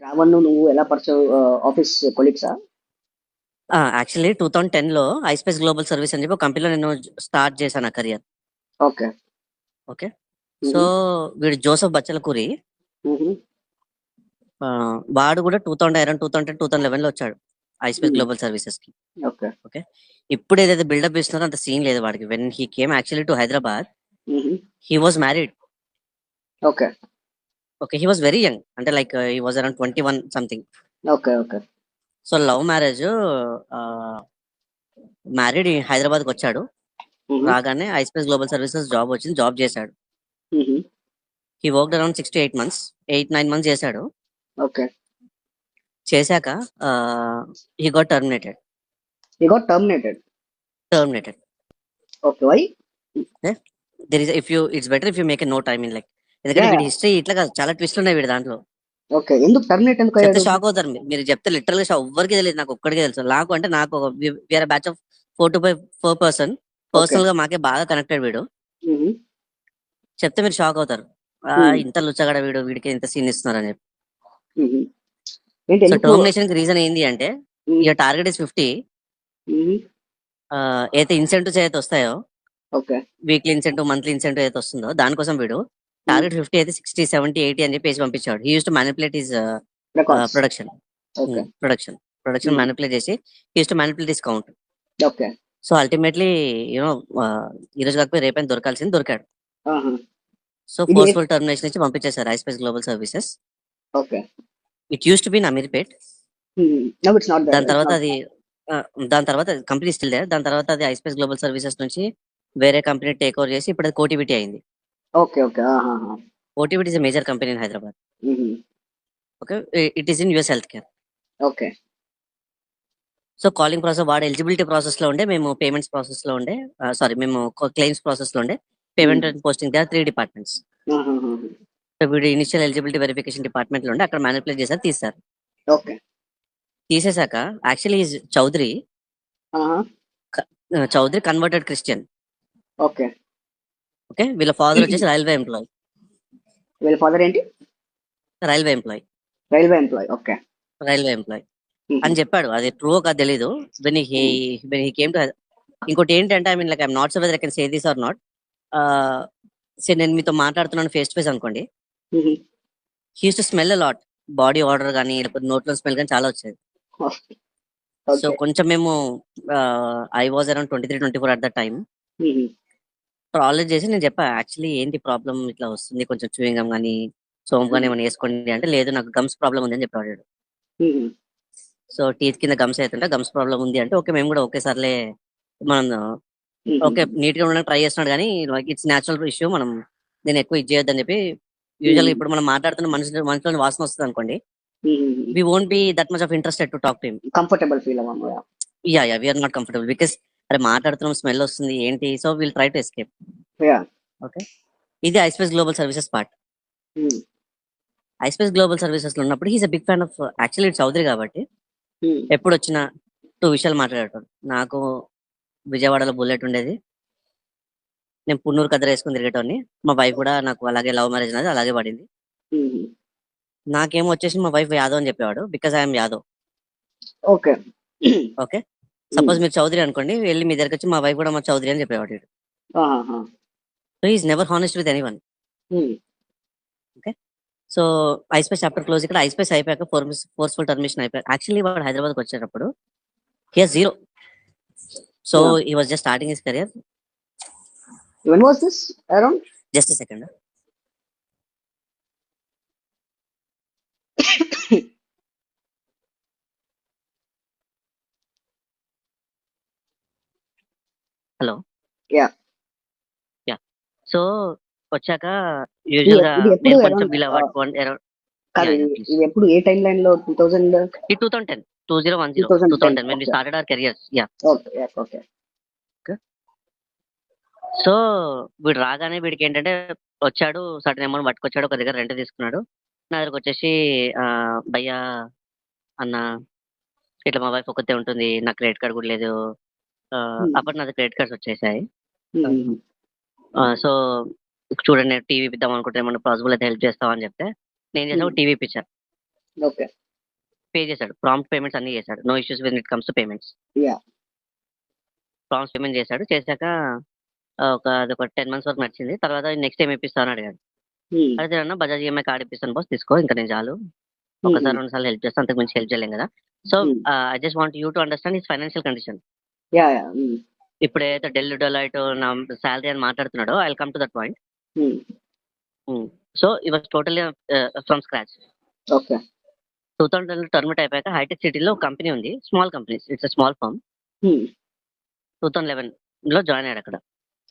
రావణ్ నువ్వు ఎలా పరిచయం? ఆఫీస్ కొలీగ్సా? యాక్చువల్లీ 2010లో ఐస్పేస్ గ్లోబల్ సర్వీస్ అని చెప్పి ఒక కంపెనీలో నేను స్టార్ట్ చేశాను నా కెరియర్. ఓకే. ఓకే. సో వీడు జోసఫ్ బచ్చలకూరి. వాడు కూడా 2010, 2010, 2011లో వచ్చాడు ఐస్పేస్ గ్లోబల్ సర్వీసెస్ కి. ఓకే. ఓకే. ఇప్పుడు ఏదైతే బిల్డప్ ఇస్తున్నారో అంత సీన్ లేదు వాడికి. When he came actually to Hyderabad, he was married. Okay. Okay. He was very young, అంటే like he was around 21 something. Okay. Okay. So love marriage, married హైదరాబాద్కి వచ్చాడు. రాగానే ఐస్పేస్ గ్లోబల్ సర్వీసెస్ జాబ్ వచ్చింది, job చేశాడు. He worked around 6 to 8 months, 8-9 months చేశాడు. Okay. చేశాక he got terminated. He got terminated. Okay. Why? There is it's better if you make a note, I mean like, ఎందుకంటే వీడి history ఇట్లా కాదు, చాలా twist ఉన్నాయి వీడి దాంట్లో. ఓకే. ఎందుకు టర్మినేట్ ఎందుకు చెప్తే అయ్యాడు? షాక్ అవుతారు మీరు చెప్తే. లిటరల్ గా ఎవ్వరికి తెలియదు, నాకు ఒక్కడికే తెలుసు. నాకు వేరే batch of 4 to 5 person personal గా మాకే బాగా కనెక్టెడ్ వీడు. చెప్తే మీరు షాక్ అవుతారు, ఇంత లుచ్చగడ వీడికి ఇంత సీన్ ఇస్తున్నారు అని చెప్పి. సో టర్మినేషన్ కి రీజన్ ఏంటి అంటే, యువర్ టార్గెట్ ఇస్ 50. అయితే ఇన్సెంటివ్స్ అయితే వస్తాయో, వీక్లీ ఇన్సెంటివ్, మంత్లీ ఇన్సెంటివ్ అయితే వస్తుందో, దానికోసం వీడు టార్గెట్ 50 అయితే 60, 70, 80 అని చెప్పి పంపించాడు. He used to manipulate his production manipulate చేసి he used to manipulate his count. So ultimately you know, ఈ రోజు కాకపోతే రేపైనా దొరకాల్సింది దొరికాడు. సో ఫోర్స్ఫుల్ టర్మినేషన్ ఇచ్చి పంపించేశారు ispace global services. It use to be in Ameerpet. దాని తర్వాత కంపెనీ స్టిల్ దేర్. దాని తర్వాత అది ఐస్పేస్ గ్లోబల్ సర్వీసెస్ నుంచి వేరే కంపెనీ టేక్ ఓవర్ చేసి ఇప్పుడు అది కోటివిటీ అయింది. Cotiviti is a major company in Hyderabad. Okay. It is in US health care. Okay. So calling process వాడు ఎలిజిబిలిటీ ప్రాసెస్ లో ఉండే, మేము పేమెంట్స్ ప్రాసెస్ లో ఉండే, మేము క్లెయిమ్స్ ప్రాసెస్ లో ఉండే, payment and posting they are 3 departments. So వీడు ఇనిషియల్ ఎలిజిబిలిటీ వెరిఫికేషన్ డిపార్ట్మెంట్ లో ఉండే, అక్కడ మ్యానిపులేట్ చేశారు, తీశారు. ఓకే. తీసేశాక actually Chowdary converted Christian. Okay. Okay. వీళ్ళ ఫాదర్ వచ్చేసి రైల్వే ఎంప్లాయ్. వీళ్ళ ఫాదర్ ఏంటి? Railway employee. Okay. Railway employee అని చెప్పాడు. అది ట్రూ కాదు తెలీదు. When he came to. ఇంకోటి ఏంటంటే, I mean like I'm not so whether I can say this or not. నేను మీతో మాట్లాడుతున్నాను ఫేస్ టు ఫేస్ అనుకోండి, he used to smell a lot. Body order కానీ లేకపోతే నోట్లో స్మెల్ కానీ చాలా వచ్చేది. సో కొంచెం మేము, I was around 23-24 at the time. Already చేసి నేను చెప్పా, యాక్చువల్లీ ఏంటి ప్రాబ్లం ఇట్లా వస్తుంది, కొంచెం చూయింగ్ గమ్ కానీ సోమ్ కానీ ఏమైనా వేసుకోండి అంటే, లేదు నాకు గమ్స్ ప్రాబ్లం ఉంది అని చెప్పాడు. సో టీత్ కింద గమ్స్ అవుతుంటే గమ్స్ ప్రాబ్లం ఉంది అంటే, ఓకే మేము కూడా ఒకేసారిలే మనం ఓకే నీట్ గా ఉండడానికి ట్రై చేస్తున్నాడు, కానీ ఇట్స్ న్యాచురల్ ఇష్యూ, మనం నేను ఎక్కువ ఇది చేయొద్దని చెప్పి. యూజువల్ ఇప్పుడు మనం మాట్లాడుతున్న మనిషిలో వాసన వస్తుంది అనుకోండి, we won't be that much of interested to talk to him. Comfortable feel avamo. Yeah, we are not comfortable because అరే మాట్లాడుతున్నాం, స్మెల్ వస్తుంది ఏంటి, so will try to escape. Okay. ఇది iSpace global services part. ISpace global services లో ఉన్నప్పుడు he's a big fan of actually Chowdary కాబట్టి ఎప్పుడు వచ్చినా 2 విషయాలు మాట్లాడేటోడు. నాకు విజయవాడలో బుల్లెట్ ఉండేది, నేను పున్నూరు కద్దరు వేసుకుని తిరిగేటోని. మా వైఫ్ కూడా నాకు అలాగే లవ్ మ్యారేజ్ అనేది అలాగే పడింది. నాకేమో వచ్చేసి మా వైఫ్ యాదవ్ అని చెప్పేవాడు, because I'm Yadav. Okay. Okay. Suppose మీరు చౌదరి అనుకోండి, వెళ్ళి మీ దగ్గరికి వచ్చి మా వైఫ్ కూడా మా చౌదరి అని చెప్పేవాడు. So is never honest with anyone. Okay. So ispace chapter close. ఇక్కడ ఐస్పేస్ అయిపోయాక ఫోర్స్ఫుల్ టర్మినేషన్ అయిపోయాక యాక్చువల్లీ వాడు హైదరాబాద్కి వచ్చేటప్పుడు he has 0. So he was just starting his career. When was this around? Just a second. Hello. Yeah. So వచ్చాక usual గా నేను కొంచెం బిల్ అవ్వట్ ఇది ఎప్పుడు ఏ టైం లైన్ లో? 2010 2010 when we started our careers. Yeah. Okay. So వీడు రాగానే వీడికి ఏంటంటే వచ్చాడు, సడన్ అమౌంట్ పట్టుకొచ్చాడు, ఒక దగ్గర రెంట్ తీసుకున్నాడు. నా దగ్గరకు వచ్చేసి భయ్యా అన్న ఇట్లా మా వైఫ్ ఒక్కతే ఉంటుంది, నాకు క్రెడిట్ కార్డ్ కూడా లేదు. అప్పటి నా క్రెడిట్ కార్డ్స్ వచ్చేసాయి. సో చూడండి, టీవీ ఇద్దాం అనుకుంటే ఏమన్నా పాసిబుల్ అయితే హెల్ప్ చేస్తావా అని చెప్తే, నేను చేసిన టీవీ ఇప్పించాను. ఓకే. పే చేశాడు. ప్రాంప్ట్ పేమెంట్స్ అన్నీ చేశాడు. No issues when it comes to payments. Yeah! Prompt payment చేశాడు. చేశాక అదొక 10 మంత్స్ వరకు నడిచింది. తర్వాత నెక్స్ట్ ఏం ఇప్పిస్తావు అని అడిగాడు. హ్మ్. అడిగితే అన్నా బజాజ్ ఈఎంఐ కార్డ్ ఇప్పిస్తాను బాస్ తీసుకో ఇంకా నేను చాలు. హుహు. ఒకసారి 2 సార్లు హెల్ప్ చేస్తా. అంతకు మించి హెల్ప్ చేయలేం కదా! So, hmm. I just want you to understand his financial condition. Yeah! Yeah! Hmm. ఇప్పుడేదైతే డెలాయిట్ నా సాలరీ అని మాట్లాడుతున్నాడో I will come to that point. Hmm. So, it was totally from scratch. Okay. 2010లో terminate అయిపోయాక హైటెక్ సిటీలో ఒక company ఉంది. Small company. It's a small firm. Hmm. 2011లో జాయిన్ అయ్యాడు అక్కడ.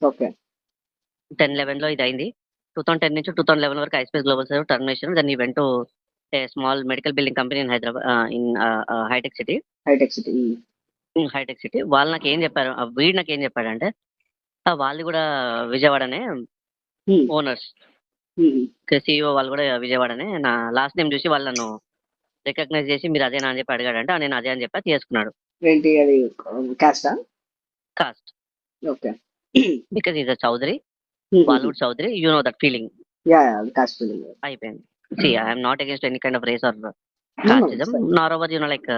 ఓకే. 10, 11లో ఇది అయింది. 2010 నుంచి 2011 వరకు iSpace global serve termination. Then he went to a small medical building company in Hyderabad in Hitech City. Hitech City. Hmm. Hitech City. వాళ్ళు నాకేం చెప్పారు వీడు నాకేం చెప్పాడంటే వాళ్ళు కూడా విజయవాడనే హ్మ్. ఓనర్స్. హుహు. సీఈఓ వాళ్ళు కూడా విజయవాడనే. నా లాస్ట్ నేమ్ చూసి వాళ్ళు నన్ను రికగ్నైజ్ చేసి మీరు అదేనా అని చెప్పి అడిగాడంటే నేను అదే అని చెప్పా చేసుకున్నాడు. ఏంటి అది కాస్టా? Caste. Okay. Because is a Chowdary. హుహుహు. వాళ్ళు కూడా Chowdary. You know that feeling. Yeah! Yeah! Caste feeling. అయిపోయింది. See I'm not against any kind of race or no. No. Casteism. It's fine. Nor over like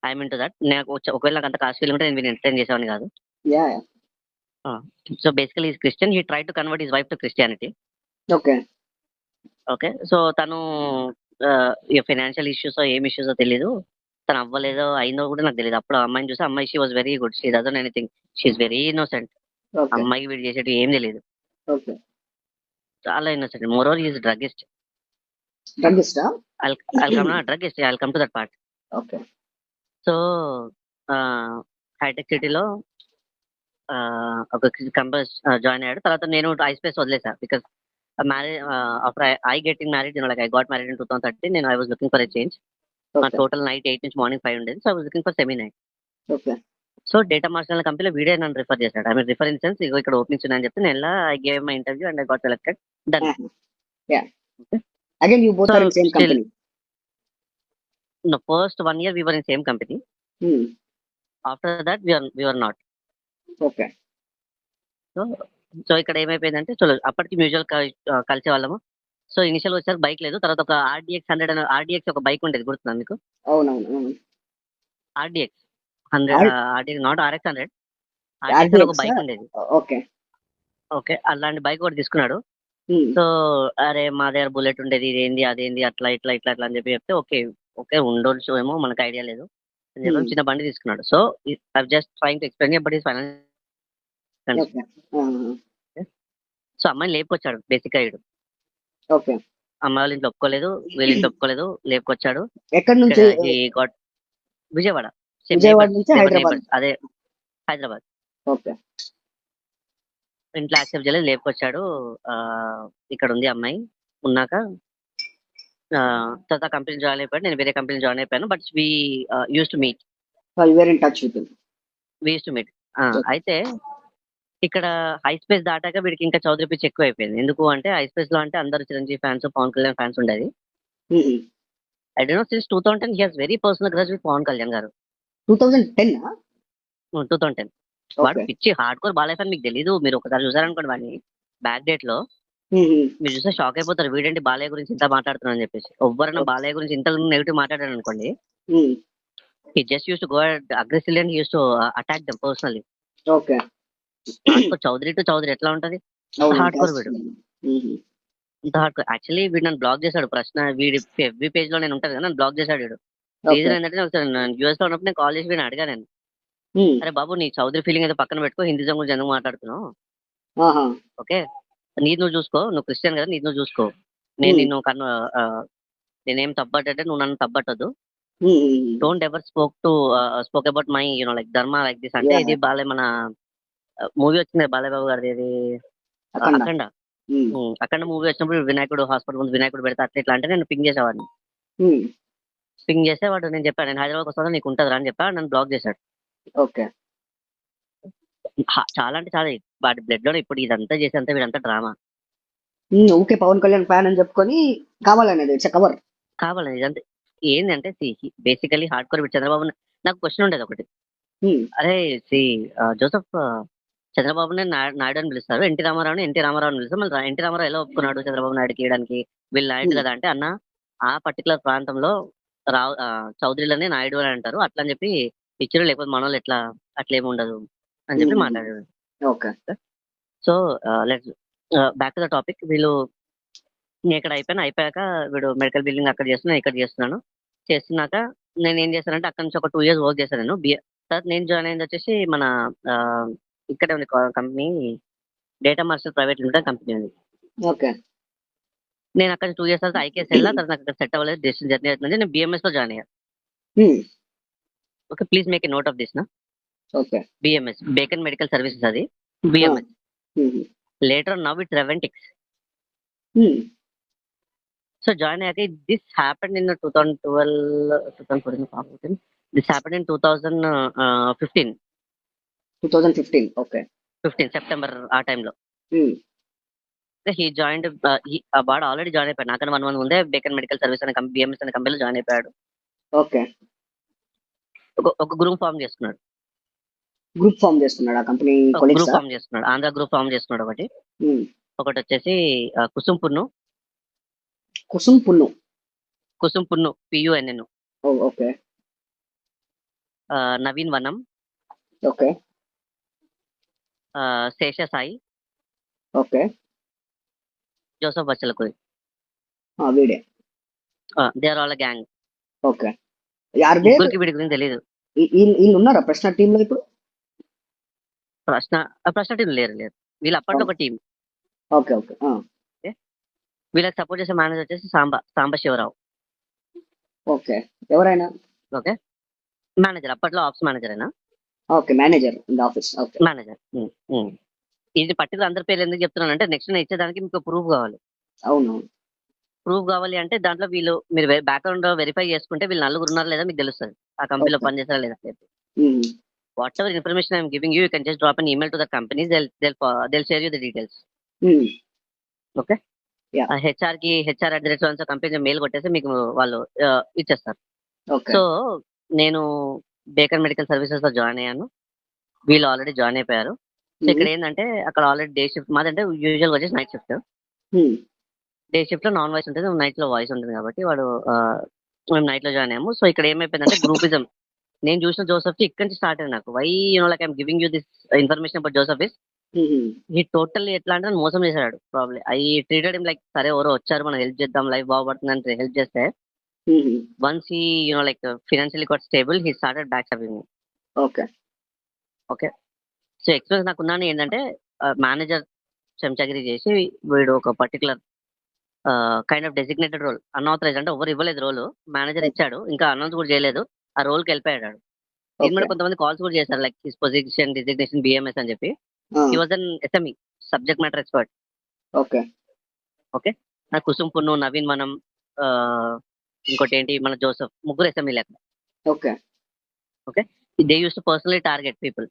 I'm into that. నాకు ఒకవేళ నాకు అంత caste feeling ఉంటే నేను వీడిని ఎంటర్టైన్ చేసేవాడిని కాదు. Yeah! Yeah! So basically is Christian. He try to convert his wife to Christianity. Okay. Okay. So తను ఫైనాన్షియల్ ఇష్యూసో ఏం ఇష్యూసో తెలీదు. తను అవ్వలేదో అయిందో కూడా నాకు తెలీదు. అప్పుడు ఆ అమ్మాయిని చూసి అమ్మాయి she was very good. She doesn't anything. She is very innocent. Okay. అమ్మాయికి వీడు చేసేటివి ఏం తెలీదు. ఓకే. చాలా innocent. Moreover he is druggist. డ్రగ్గిస్టా? I'll come to that part. Okay. So hi tech సిటీలో ఒక కంపెనీ జాయిన్ అయ్యాడు. తర్వాత నేను ఐస్పేస్ వదిలేసా. Because marriage after I getting married like I got married in 2013. నేను I was looking for a change. నా okay. Total night 8 నుంచి morning 5 ఉండేది. So I was looking for semi night. Okay. So data marshal కంపెనీలో వీడే నన్ను refer చేశాడు. I mean refer in sense ఇగో ఇక్కడ ఓపెనింగ్స్ ఉన్నాయని చెప్తే నేను I gave my interview and I got selected. Done. ఆహా! Yeah! Again you both so are in same still company. no first 1 year we were in same company. హ్మ్. After that we were not. Okay. So so ఇక్కడ ఏమైపోయిందంటే చలో అప్పటికి mutual కలిసే వాళ్ళము. So initial వచ్చారు bike లేదు. తర్వాత ఒక ఆర్డీఎక్స్ 100 అని ఆర్డీఎక్స్ ఒక బైక్ ఉండేది గుర్తుందా మీకు? అవునవును. అవును. RDX 100 or RDX not RX 100. RDX అని ఒక ఆర్‌డీఎక్సా? బైక్ ఉండేది. ఓకే. ఓకే. అలాంటి బైక్ ఒకటి తీసుకున్నాడు. హ్మ్. సో అరే మా దగ్గర బుల్లెట్ ఉండేది. ఇదేంది అదేంది అట్లా ఇట్లా ఇట్లా ఇట్లా అని చెప్పి చెప్తే ఓకే. ఓకే ఉండొచ్చు ఏమో మనకు ఐడియా లేదు అని చెప్పి హ్మ్. చిన్న బండి తీసుకున్నాడు. So I just trying to explain but his financial condition. Okay. ఆహా! సో అమ్మాయిని లేపుకొచ్చాడు బేసిక్‌గా ఈడు. ఓకే. అమ్మాయి వాళ్ళ ఇంట్లో ఒప్పుకోలేదు. వీళ్ళ ఇంట్లో ఒప్పుకోలేదు. లేపుకొచ్చాడు. ఎక్కడి ఇక్కడ నుంచి? He got Vijayawada. Same Vijayawada neighbours. నుంచి దే వర్ హైదరాబాద్. నైబర్స్. అదే హైదరాబాద్. ఓకే. ఇంట్లో యాక్సెప్ట్ చేయలేదు. లేపుకొచ్చాడు. ఇక్కడ ఉంది అమ్మాయి. ఉన్నాక తర్వాత కంపెనీ జాయిన్ అయిపోయాడు. నేను వేరే కంపెనీ జాయిన్ అయిపోయాను. But used to meet. You are in touch with him. We used to meet. అయితే ఇక్కడ హైస్పేస్ దాటాక వీడికి ఇంకా చౌదరి పిచ్చి ఎక్కువైపోయింది. ఎందుకు అంటే హైస్పేస్‌లో అంటే అందరూ చిరంజీవి ఫ్యాన్స్, పవన్ కళ్యాణ్ ఫ్యాన్స్ ఉండేది. హుహు. I don't know since 2010 he has very personal grudge with Pawan Kalyan garu. 2010ఆ? 2010 వాడు ఓకే. పిచ్చి హార్డ్‌కోర్ బాలయ్య ఫ్యాన్ మీకు తెలీదు. మీరు ఒకసారి చూసారనుకోండి వాడిని బ్యాక్ డేట్‌లో హుహు. మీరు చూస్తే షాక్ అయిపోతారు. వీడేంటి బాలయ్య గురించి ఇంత మాట్లాడుతున్నాడు అని చెప్పేసి. ఎవ్వరైనా బాలయ్య గురించి ఇంత నెగెటివ్ మాట్లాడారనుకోండి hmm. He just used to go aggressively and he used to attack them personally. Okay. Hardcore Chowdary to Chowdary ఎట్లా ఉంటది? అంత అవును. హార్డ్‌కోర్ కాస్ట్ వీడు. ఫీలింగ్. హుహు. అంత హార్డ్‌కోర్. యాక్చువల్లీ వీడు నన్ను బ్లాక్ చేశాడు. వీడి ఎఫ్‌బీ పేజ్‌లో నేను ఉంటాను కదా! నన్ను బ్లాక్ చేశాడు వీడు. ఓకే. రీజన్ ఏంటంటే ఒకసారి నేను యూఎస్‌లో ఉన్నప్పుడు నేను కాల్ చేసి వీడిని అడిగా నేను. హ్మ్. అరే బాబు నీ చౌదరి ఫీలింగ్ ఏదో పక్కన పెట్టుకో. హిందూయిజం గురించి ఎందుకు మాట్లాడుతున్నావు? ఆహా! ఓకే. నీది నువ్వు చూసుకో. నువ్వు క్రిస్టియన్ కదా! నీది నువ్వు చూసుకో. నేను హ్మ్. నిన్ను నేనేం తప్పట్టంటే నువ్వు నన్ను తప్పట్టొద్దు. హ్మ్. హ్మ్. Don't ever spoke about my like ధర్మ లైక్ దిస్ అంటే యాహ్! ఇది బాలయ్య మన మూవీ వచ్చింది బాలయ్య బాబు గారిది ఏది 'అఖండ'. 'అఖండ'. హ్మ్. 'అఖండ' మూవీ వచ్చినప్పుడు వినాయకుడు హాస్పిటల్ ముందు వినాయకుడు పెడితే అట్లా ఇట్లా అంటే నేను పింగ్ చేసేవాడిని. హ్మ్. పింగ్ చేస్తే వాడు నేను చెప్పాను నేను హైదరాబాద్‌కి వస్తాను నీకు ఉంటదిరా అని చెప్పా. నన్ను బ్లాక్ చేశాడు. ఓకే. చాలా అంటే చాలా వాడి బ్లడ్‌లోనే ఇప్పుడు ఇదంతా చేసేంత వీడంతా డ్రామా. హ్మ్. ఊకే పవన్ కళ్యాణ్ ఫ్యాన్ అని చెప్పుకొని కావాలనేది ఇట్స్ ఎ కవర్. కావాలని ఇదంతా ఏందంటే బేసికల్లీ హార్డ్‌కోర్ వీడు చంద్రబాబు నాకు క్వెషన్ ఉండేది ఒకటి. హ్మ్. అరే జోసెఫ్ చంద్రబాబుని నాయుడు అని పిలుస్తారు. ఎన్టీ రామారావుని అని పిలుస్తారు. మళ్ళీ ఎన్టీ రామారావు ఎలా ఒప్పుకున్నాడు చంద్రబాబు నాయుడుకి ఇయడానికి? వీళ్ళు నాయుడు హ్మ్. కదా అంటే అన్న ఆ పర్టికులర్ ప్రాంతంలో చౌదరిలని నాయుడు అని అంటారు. అట్లా అని చెప్పి ఇచ్చారు. లేకపోతే మనోళ్ళు ఎట్లా అట్లేమి ఉండదు అని చెప్పి మాట్లాడాడు. Okay. So let's back to the topic. వీళ్ళు నేను ఇక్కడ అయిపోయాక వీడు మెడికల్ బిల్డింగ్ అక్కడ చేస్తున్నా, ఇక్కడ చేస్తున్నాను. చేస్తున్నాక నేను ఏం చేశానంటే అక్కడ నుంచి ఒక 2 ఇయర్స్ వర్క్ చేశాను నేను. తర్వాత నేను జాయిన్ అయింది వచ్చేసి మన ఇక్కడే ఉంది company, Data Marshal private limited company ఉంది. ఓకే. నేను అక్కడ 2 ఇయర్స్ తర్వాత ఐకేఎస్ వెళ్ళా. తర్వాత నాకు అక్కడ సెట్ అవ్వలేదు. డెసిషన్ జర్నీ అవుతుంది. నేను బిఎంఎస్ లో జాయిన్ అయ్యా. Okay, please make a note of this నా. Okay. BMS Bacon medical services, అది BMS. Later now it Reventics. So join అయ్యాక this happened in 2014. This happened in 2015. 2015. Okay. 15 September ఆ టైంలో he join. వాడు already join అయిపోయాడు నాకన్నా 1 month ముందే Bacon medical service అనే బిఎంఎస్ అనే కంపెనీలో జాయిన్ అయిపోయాడు. ఓకే. ఒక గ్రూప్ ఫామ్ చేసుకున్నాడు. గ్రూప్ ఫామ్ చేస్తున్నాడు ఆ కంపెనీ. గ్రూప్ ఫామ్ చేసుకున్నాడు, ఆంధ్ర గ్రూప్ ఫామ్ చేసుకున్నాడు. ఒకటి వచ్చేసి Kusum Punnu PUNN. Okay. Naveen Vanam. Okay. Sesha Sai. Okay. Joseph Bachalakuri. వీడే. They are all gang. Okay. ముగ్గురికి వీడి గురించి తెలియదు. వీళ్ళు ఉన్నారా ప్రశ్న టీమ్ లో ఇప్పుడు? ప్రశ్న టీం లేరు. వీళ్ళు అప్పట్లో ఒక టీం. ఓకే. ఓకే. వీళ్ళకి సపోర్ట్ చేసే మేనేజర్ వచ్చేసి సాంబ శివరావు. ఓకే. ఎవరైనా? ఓకే, మేనేజర్ అప్పట్లో ఆఫీస్ మేనేజర్ అయినా. Okay, manager in office. Okay, manager. ఇది పర్టికులర్ అందరి పేర్లు ఎందుకు చెప్తున్నాను అంటే నెక్స్ట్ నేను ఇచ్చేదానికి మీకు ప్రూఫ్ కావాలి. అవును. ప్రూఫ్ కావాలి అంటే దాంట్లో మీరు బ్యాక్గ్రౌండ్ వెరిఫై చేసుకుంటే వీళ్ళు నలుగురు ఉన్నారు లేదా మీకు తెలుస్తుంది, ఆ కంపెనీలో పనిచేస్తారా లేదా. What ever information I'm giving you can just drop an email to the companies, they'll share you the details. Okay. HR@so company mail కొట్టేసి మీకు వాళ్ళు ఇచ్చేస్తారు. సో నేను బేకర్ మెడికల్ సర్వీసెస్ లో జాయిన్ అయ్యాను. వీళ్ళు ఆల్రెడీ జాయిన్ అయిపోయారు. సో ఇక్కడ ఏంటంటే అక్కడ ఆల్రెడీ డే షిఫ్ట్ మాదంటే యూజువల్ వచ్చేసి నైట్ షిఫ్ట్. డే షిఫ్ట్ లో నాన్ వాయిస్ ఉంటుంది, నైట్ లో వాయిస్ ఉంటుంది కాబట్టి మేము నైట్ లో జాయిన్ అయ్యాము. సో ఇక్కడ ఏమైపోయిందంటే గ్రూపిజం. నేను చూసిన జోసఫ్ ఇక్కడ నుంచి స్టార్ట్ అయింది నాకు. Why like I'm giving you this information about Joseph is ఈ టోటల్లీ ఎట్లా అంటే మోసం చేశాడు. Problem I treated him like సరే ఎవరో వచ్చారు మనం హెల్ప్ చేద్దాం, లైఫ్ బాగుపడుతుంది అంటే హెల్ప్ చేస్తే once he like financially got stable he started back stabbing. Okay. So experience నాకు ఉన్నాను ఏంటంటే మేనేజర్ చెంచాగిరి చేసి వీడు ఒక particular kind of designated role, unauthorised అంటే ఎవరు ఇవ్వలేదు రోల్, మేనేజర్ ఇచ్చాడు, ఇంకా అనౌన్స్ కూడా చేయలేదు, ఆ రోల్కి వెళ్ళిపోయాడు. దీని మీద కొంతమంది కాల్స్ కూడా చేశారు like his position designation BMS అని చెప్పి. He was an SME, subject matter expert. Okay. Kusum Punnu, Naveen మనం, ఇంకోటి ఏంటి మన జోసఫ్, ముగ్గురు SME లేక. Okay. They use to personally target people,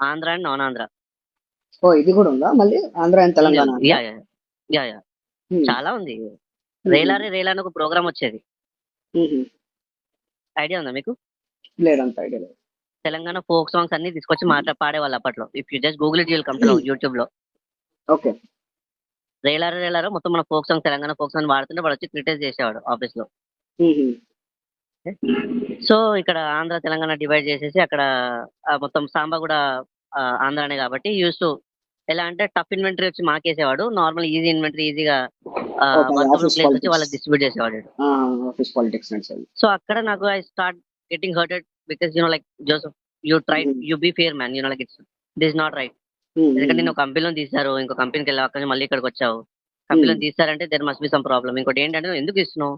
Andhra and non Andhra. ఇది కూడా ఉందా మళ్ళీ? ఆంధ్ర అండ్ తెలంగాణ? యా చాలా ఉంది. రేలారే రేలా అని ఒక ప్రోగ్రామ్ వచ్చేది, ఐడియా ఉందా మీకు? లేదంత ఐడియా లేదు. తెలంగాణ ఫోక్ సాంగ్స్ అన్ని తీసుకొచ్చి పాడేవాళ్ళు అప్పట్లో. If you just Google it you will come to know YouTube లో. ఓకే. రేలారే మొత్తం మన folk song, Telangana folk song వాడుతుంటే వాడు వచ్చి క్రిటిసైజ్ చేసేవాడు ఆఫీస్ లో. సో ఇక్కడ ఆంధ్ర తెలంగాణ డివైడ్ చేసేసి అక్కడ మొత్తం సాంబా కూడా ఆంధ్రానే కాబట్టి యూస్ టు ఎలా అంటే టఫ్ ఇన్వెంటరీ వచ్చి మాకేసేవాడు, నార్మల్ ఈజీ ఇన్వెంటరీ ఈజీగా ప్లేస్ వచ్చి వాళ్ళకి డిస్ట్రిబ్యూట్ చేసేవాడు. సో అక్కడ నాకు I start getting hurted because like Joseph you be fair man, like this not right. ఎందుకంటే నేను కంపెనీలో తీశారు, ఇంకో కంపెనీకి వెళ్ళావు, అక్కడ మళ్ళీ ఇక్కడికి వచ్చావు, కంపెనీలో తీసారంటే there must be some problem. ఇంకోటి ఏంటంటే నువ్వు ఎందుకు ఇస్తున్నావు,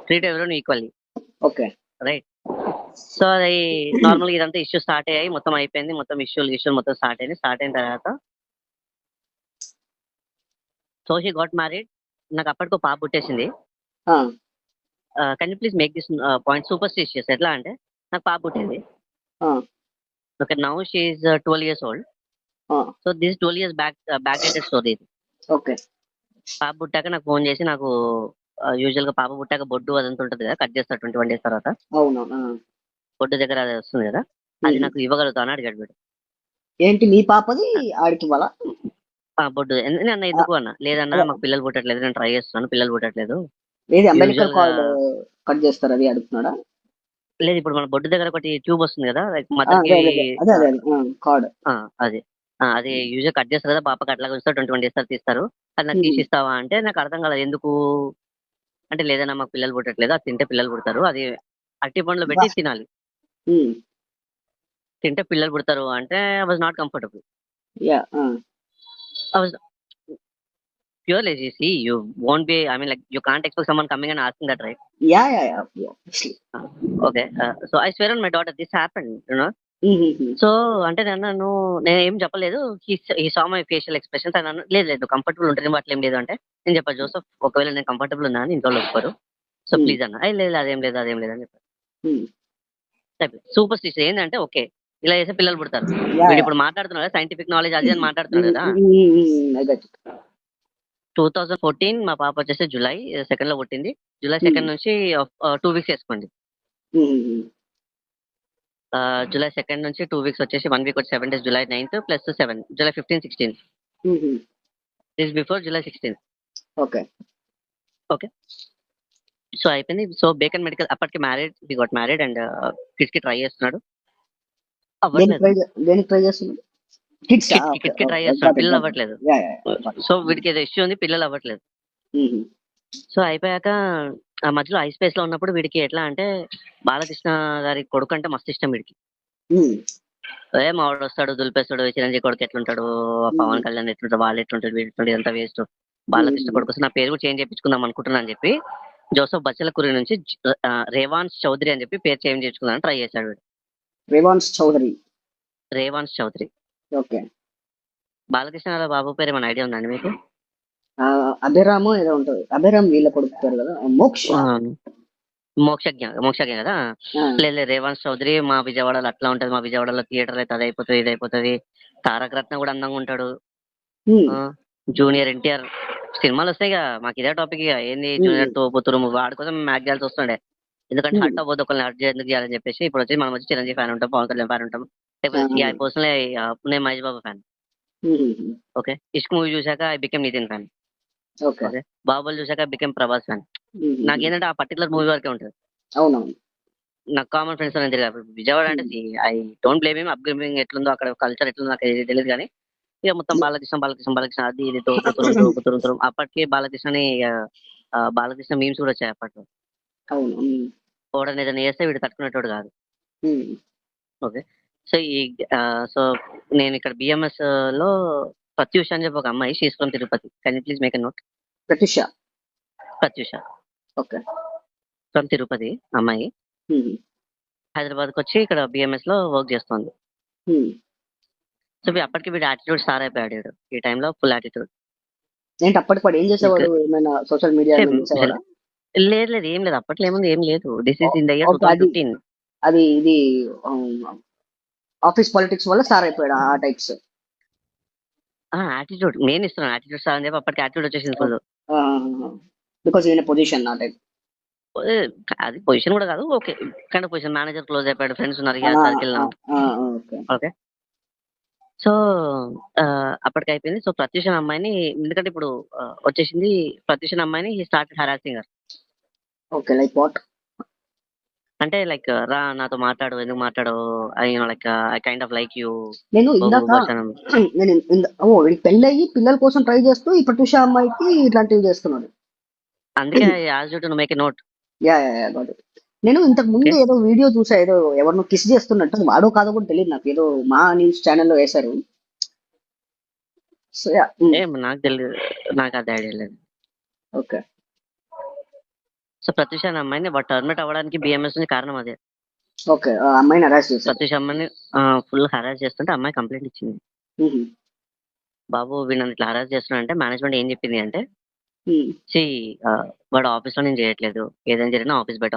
ట్రీట్ ఎవరైనా ఈక్వల్లీ, రైట్. సో అది నార్మల్ ఇదంతా ఇష్యూ స్టార్ట్ అయ్యాయి, మొత్తం అయిపోయింది, మొత్తం ఇష్యూలు మొత్తం స్టార్ట్ అయిన తర్వాత సో హీ గాట్ మ్యారీడ్. నాకు అప్పటికో పాప పుట్టేసింది. Can you please make this point superstitious. ఎట్లా అంటే నాకు పాప పుట్టింది. Okay, now she is 12 years old. So this 12 years back dated story. Okay. పాప పుట్టాక నాకు ఫోన్ చేసి, నాకు యూజువల్ గా పాప పుట్టాక బొడ్డు అదంతా ఉంటుంది కదా, కట్ చేస్తారు 21 days తర్వాత, బొడ్డు దగ్గర అది వస్తుంది కదా, అది నాకు ఇవ్వగలుగుతాను అడిగాడు వీడు. ఏంటి నీ పాపది ఆడికి ఇవ్వాలా? బొడ్డు అన్న ఎందుకు అన్న లేదన్నా అదే మాకు పిల్లలు పుట్టట్లేదు, నేను ట్రై చేస్తున్నాను పిల్లలు పుట్టట్లేదు. ఏది అంబెలికల్ యూజువల్ గా కార్డ్ కట్ చేస్తారు అది అడుగుతున్నాడా? లేదు, ఇప్పుడు మన బొడ్డు దగ్గర ఒకటి ట్యూబ్ వస్తుంది కదా, లైక్ మదర్ కి. అదే అదే అదే అదే అదే కార్డ్. అది అది యూజువల్ కట్ చేస్తారు కదా, పాపకి అట్లా ఉంచుతారు, 21 డేస్ తీస్తారు. అది నాకు తీసి ఇస్తావా అంటే నాకు అర్థం కాలేదు ఎందుకు అంటే, లేదన్నా మాకు పిల్లలు పుట్టట్లేదు, అది తింటే పిల్లలు పుడతారు, అది అరటి పండ్లో పెట్టి తినాలి, తింటే పిల్లలు పుడతారు అంటే I was not comfortable. Yeah I was pure lazy. See you won't be, I mean like you can't expect someone coming and asking that, right? Yeah yeah yeah obviously. Okay. So I swear on my daughter this happened, you know. So అంటే నేను ఏం చెప్పలేదు. ఈ saw my facial expressions అని లేదు లేదు comfortable ఉంటుంది అట్లా ఏం లేదు అంటే, నేను చెప్పాను జోసఫ్ ఒకవేళ నేను కంఫర్టబుల్ ఉన్నా అని ఇంట్లో ఒప్పుకోరు, సో ప్లీజ్ అన్న. లేదు అదేం లేదు అదేం లేదు అని చెప్పారు. సూపర్ స్టిషన్ ఏంటంటే, ఓకే ఇలా చేస్తే పిల్లలు పుడతారు. వీడు ఇప్పుడు మాట్లాడుతున్నాడు సైంటిఫిక్ నాలెడ్జ్ అది అని మాట్లాడుతున్నాడు కదా. 2014 మా పాప వచ్చేసి జూలై 2 లో పుట్టింది. జూలై 2 నుంచి 2 వీక్స్ వేసుకోండి. జూలై 2 నుంచి 2 వీక్స్ వచ్చేసి 1 వీక్ వచ్చి 7 days, July 9th plus 7 July 15, 16 this before July 16. Okay okay, so అయిపోయింది. సో బేకన్ మెడికల్ అప్పటికి married, we got married and kids కి ట్రై చేస్తున్నాడు, అవ్వట్లేదు. దేనికి ట్రై చేస్తున్నాడు? కిడ్స్ కిడ్స్ కి ట్రై చేస్తున్నాడు, పిల్లలు అవ్వట్లేదు. సో వీడికి ఏదో ఇష్యూ ఉంది, పిల్లలు అవ్వట్లేదు. సో అయిపోయాక ఆ మధ్యలో ఐ స్పేస్ లో ఉన్నప్పుడు వీడికి ఎట్లా అంటే, బాలకృష్ణ గారి కొడుకు అంటే మస్తు ఇష్టం వీడికి. మావాడు వస్తాడు దులిపేస్తాడు, చిరంజీవి కొడుకు ఎట్లుంటాడు, పవన్ కళ్యాణ్ ఎట్లుంటాడు, వాళ్ళు ఎట్లుంటాడు, వీడు ఎట్లుంటాడు, ఇదంతా వేస్ట్. బాలకృష్ణ కొడుకు వస్తే నా పేరు కూడా చేంజ్ చేయించుకుందాం అనుకుంటున్నా అని చెప్పి జోసఫ్ బచ్చలకురి నుంచి రేవాన్స్ చౌదరి అని చెప్పి పేరు చేంజ్ చేసుకుందాం ట్రై చేశాడు వీడు. రేవాన్స్ చౌదరి. ఓకే. బాలకృష్ణ గారి బాబు పేరు ఏమైనా ఐడియా ఉందండి మీకు? అభిరామ్ ఏదో ఉంటుంది, అభిరామ్ వీళ్ళ కొడుకుతారు కదా, మోక్షజ్ఞ కదా. లేదు రేవాన్స్ చౌదరి మా విజయవాడలో అట్లా ఉంటది, మా విజయవాడలో థియేటర్ అయితే అది అయిపోతుంది ఇది అయిపోతుంది. తారక రత్న కూడా అందంగా ఉంటాడు, జూనియర్ ఎన్టీఆర్ సినిమాలు వస్తాయి కదా, మాకు ఇదే టాపిక్ ఇక ఏంది జూనియర్ తోపుతురు వాడి కోసం మ్యాచ్ చేయాల్సి వస్తుండే, ఎందుకంటే హట్ అవ్వద్దు ఒకరిని హట్ ఎందుకు చేయాలని చెప్పేసి. ఇప్పుడు వచ్చి మనం వచ్చి చిరంజీవి ఫ్యాన్ ఉంటాం, పవన్ కళ్యాణ్ ఫ్యాన్ ఉంటాం, పర్సనలీ నేను Mahesh Babu fan. Okay, Ishq movie చూసాక I became Nithin fan. Okay, Baahubali చూసాక బికెమ్ ప్రభాస్ ఫ్యాన్. నాకేంటంటే ఆ పర్టికులర్ మూవీ వరకే ఉంటుంది. అవునవును, నాకు కామన్ ఫ్రెండ్స్ అని తిరిగా విజయవాడ అంటే I don't blame him, upgrading ఎట్లుందో అక్కడ కల్చర్ ఎట్లుందో నాకు తెలియదు, కానీ ఇక మొత్తం బాలకృష్ణ అది ఇది తోపుతురు. అప్పటికి బాలకృష్ణ మీమ్స్ కూడా వచ్చాయి అప్పట్లో. ఓడని ఏదైనా చేస్తే వీడు తట్టుకునేటోడు కాదు. ఓకే, సో సో నేను ఇక్కడ బిఎంఎస్ లో ప్రత్యూష అని చెప్పి ఒక అమ్మాయి, she's from Tirupati. Can you please make a note? Pratyusha okay, from Tirupati అమ్మాయి, హైదరాబాద్కి వచ్చి ఇక్కడ బిఎంఎస్ లో వర్క్ చేస్తుంది. సో అప్పటికి వీడు యాటిట్యూడ్ స్టార్ అయిపోయాడు వీడు ఈ టైంలో, ఫుల్ యాటిట్యూడ్. ఏంటి అప్పటికి వాడు ఏం చేసేవాడు? ఏమైనా సోషల్ మీడియా లేదు ఏం లేదు, అప్పట్లో ఏముంది ఏం లేదు. This is in the year 2015. అది ఇది ఆఫీస్ పాలిటిక్స్ వల్ల స్టార్ అయిపోయాడు ఆ టైప్స్. యాటిట్యూడ్ నేను ఇస్తున్నాను, యాటిట్యూడ్ స్టార్ అని చెప్పి అప్పటికి యాటిట్యూడ్ వచ్చేసింది ఫుల్. బికాజ్ ఈయన పొజిషన్ ఆ టైప్, అది పొజిషన్ కూడా కాదు, okay kind of position. Manager close అయిపోయాడు, ఫ్రెండ్స్ ఉన్నారు, సర్కిల్. ఓకే, సో అప్పటికి అయిపోయింది. సో ప్రత్యూష అమ్మాయిని, ఎందుకంటే ఇప్పుడు వచ్చేసింది ప్రత్యూష అమ్మాయిని, he started harassing her. Okay, like what? అంటే లైక్ రా నాతో మాట్లాడు, ఎందుకు మాట్లాడు, like I kind of like you. నేను పెళ్ళయి పిల్లల కోసం ట్రై చేస్తూ ఈ ప్రత్యూష అమ్మాయికి ఇట్లాంటివి చేస్తున్నాడు, అందుకే as you to make a note. నేను ఇంతకు ముందు ఏదో వీడియో చూసా, ఏదో ఎవరినో కిస్ చేస్తున్నట్టు, వాడో కాదో కూడా తెలియదు నాకు, ఏదో మా న్యూస్ ఛానల్లో వేశారు. నాకు తెలియదు, నాకు అది ఐడియా లేదు. ఓకే, సో ప్రత్యూష అమ్మాయిని టర్మినేట్ అవ్వడానికి బిఎంఎస్ నుంచి కారణం అదే. ఓకే, అమ్మాయిని హరాస్ చేశారు. ప్రత్యూష అమ్మాయిని ఫుల్ హరాస్ చేస్తుంటే అమ్మాయి కంప్లైంట్ ఇచ్చింది, బాబు వీళ్ళని ఇట్లా హరాస్ చేస్తున్నా అంటే మేనేజ్మెంట్ ఏం చెప్పింది అంటే, వాడు ఆఫీస్ లో నేను చేయట్లేదు, ఏదైనా జరిగినా ఆఫీస్ బయట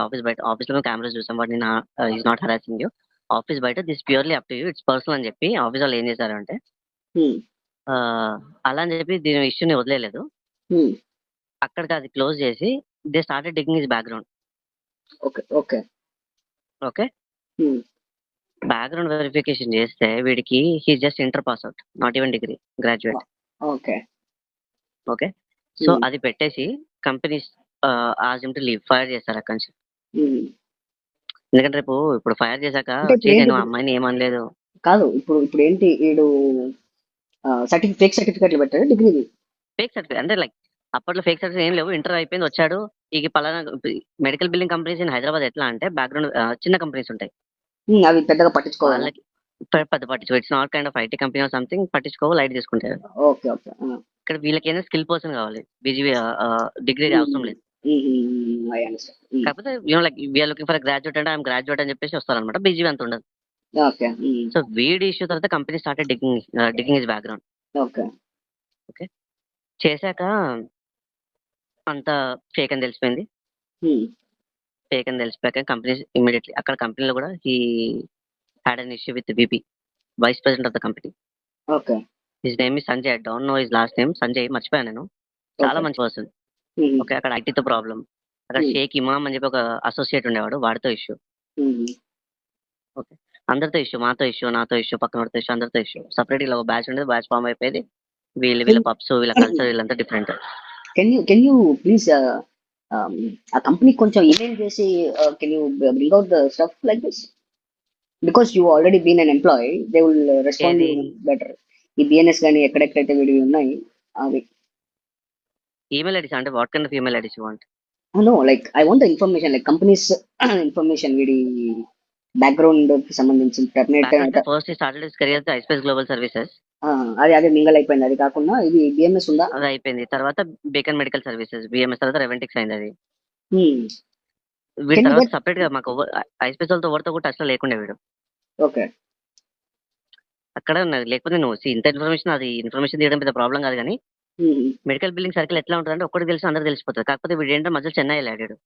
ఆఫీస్ లో కెమెరాస్ చూసాం, వాడు నేను is not harassing you, office బయట this purely up to you, it's personal అని చెప్పి ఆఫీస్ వాళ్ళు ఏం చేశారు అంటే, అలా అని చెప్పి దీని ఇష్యూని వదిలేదు, అక్కడికి అది క్లోజ్ చేసి they started digging his background. Okay, background verification చేస్తే వీడికి he just inter pass out, not even degree, graduate. Okay. Okay. So హ్మ్. అది పెట్టేసి company ask him to leave, fire చేశారు అక్కడి నుంచి. హ్మ్. ఎందుకంటే రేపు ఇప్పుడు ఫైర్ చేశాక అంటే నేను ఆ ఇప్పుడేంటి అమ్మాయిని ఏమనలేదు. కాదు. ఇప్పుడేంటి ఈడు ఫేక్ సర్టిఫికేట్లు పెట్టాడా డిగ్రీది? ఫేక్ సర్టిఫికేట్ అంటే లైక్ అప్పట్లో ఫేక్ సర్టిఫికేట్ ఏం లేవు. ఇంటర్ అయిపోయింది వచ్చాడు. ఈ పలానా medical building companies in Hyderabad ఎట్లా అంటే బ్యాక్గ్రౌండ్ చిన్న కంపెనీస్ ఉంటాయి. అవి పెద్దగా పట్టించుకోవేమో. వాళ్ళకి పెద్ద పట్టించుకో, it's not kind of IT company or something, పట్టించుకోవు, లైట్ తీసుకుంటారు. ఓకే. ఓకే. ఇక్కడ వీళ్ళకి ఏంటంటే స్కిల్ పర్సన్ కావాలి, బీజీవీ డిగ్రీ అవసరం లేదు. I understand. కాకపోతే like we're looking for graduate అంటే ఐఎమ్ గ్రాడ్యుయేట్ అని చెప్పేసి వస్తారనమాట. బీజీవీ అంత ఉండదు. ఓకే. సో వీడి ఇష్యూ తర్వాత company started digging his background. Okay. Okay. చేశాక అంతా ఫేక్ అని తెలిసిపోయింది. ఫేక్ అని తెలిసిపోయాక కంపెనీ ఇమీడియట్లీ అక్కడ కంపెనీలో కూడా he had an issue with BP, vice president of the company. Okay. His name is Sanjay, I don't know his last name. Sanjay మర్చిపోయాను నేను. చాలా ఓకే. మంచి పర్సన్. ఓకే. అక్కడ ఐటీతో ప్రాబ్లం. అక్కడ హ్మ్. షేక్ ఇమామ్ అని చెప్పి ఒక అసోసియేట్ ఉండేవాడు, వాడితో ఇష్యూ. ఓకే. అందరితో ఇష్యూ, మాతో ఇష్యూ, నాతో ఇష్యూ, పక్కన వాడితో ఇష్యూ, అందరితో ఇష్యూ. సపరేట్ ఇలా ఒక బ్యాచ్ ఉండేది, బ్యాచ్ ఫామ్ అయిపోయేది. వీళ్ళ పబ్స్, వీళ్ళ కల్చర్, వీళ్ళంతా డిఫరెంట్. కెన్ యూ ప్లీజ్ ఆ కంపెనీ కొంచెం ఇమెయిల్ చేసి can you bring out the stuff like this? Because you already been an employee, they will respond ఏది యూ బెటర్. ఈ బిఎన్ఎస్ కానీ ఎక్కడెక్కడైతే వీడియో ఉన్నాయి అవి. ఈమెయిల్ ఐడీస్ అంటే what kind of email IDs you want? No, like I want the information, like companies information, వీడి background కి సంబంధించి టర్మినేట్ అంటే first started his career with ispace global services. అది అదే మింగల్ అయిపోయింది. అది కాకుండా ఇది బిఎంఎస్ ఉందా? అది అయిపోయింది. తర్వాత బేకన్ మెడికల్ సర్వీసెస్, బిఎంఎస్ తర్వాత రెవెంటిక్స్ అయింది అది. వీడి కెన్ యూ తర్వాత గెట్? సపరేట్ గా మాకు ఐస్పేస్ వాళ్ళతో ఎవరితో కూడా టచ్ లో లేకుండే వీడు. ఓకే. అక్కడ లేకపోతే నువ్వు ఇంత ఇన్ఫర్మేషన్, అది ఇన్ఫర్మేషన్ తీయడం పెద్ద ప్రాబ్లం కాదు కానీ మెడికల్ బిల్డింగ్ సర్కిల్ ఎట్లా ఉంటుంది అంటే ఒక్కడికి తెలిసి అందరికి తెలిసిపోతుంది. కాకపోతే వీడు ఏంటంటే మధ్యలో చెన్నై వెళ్ళాడు.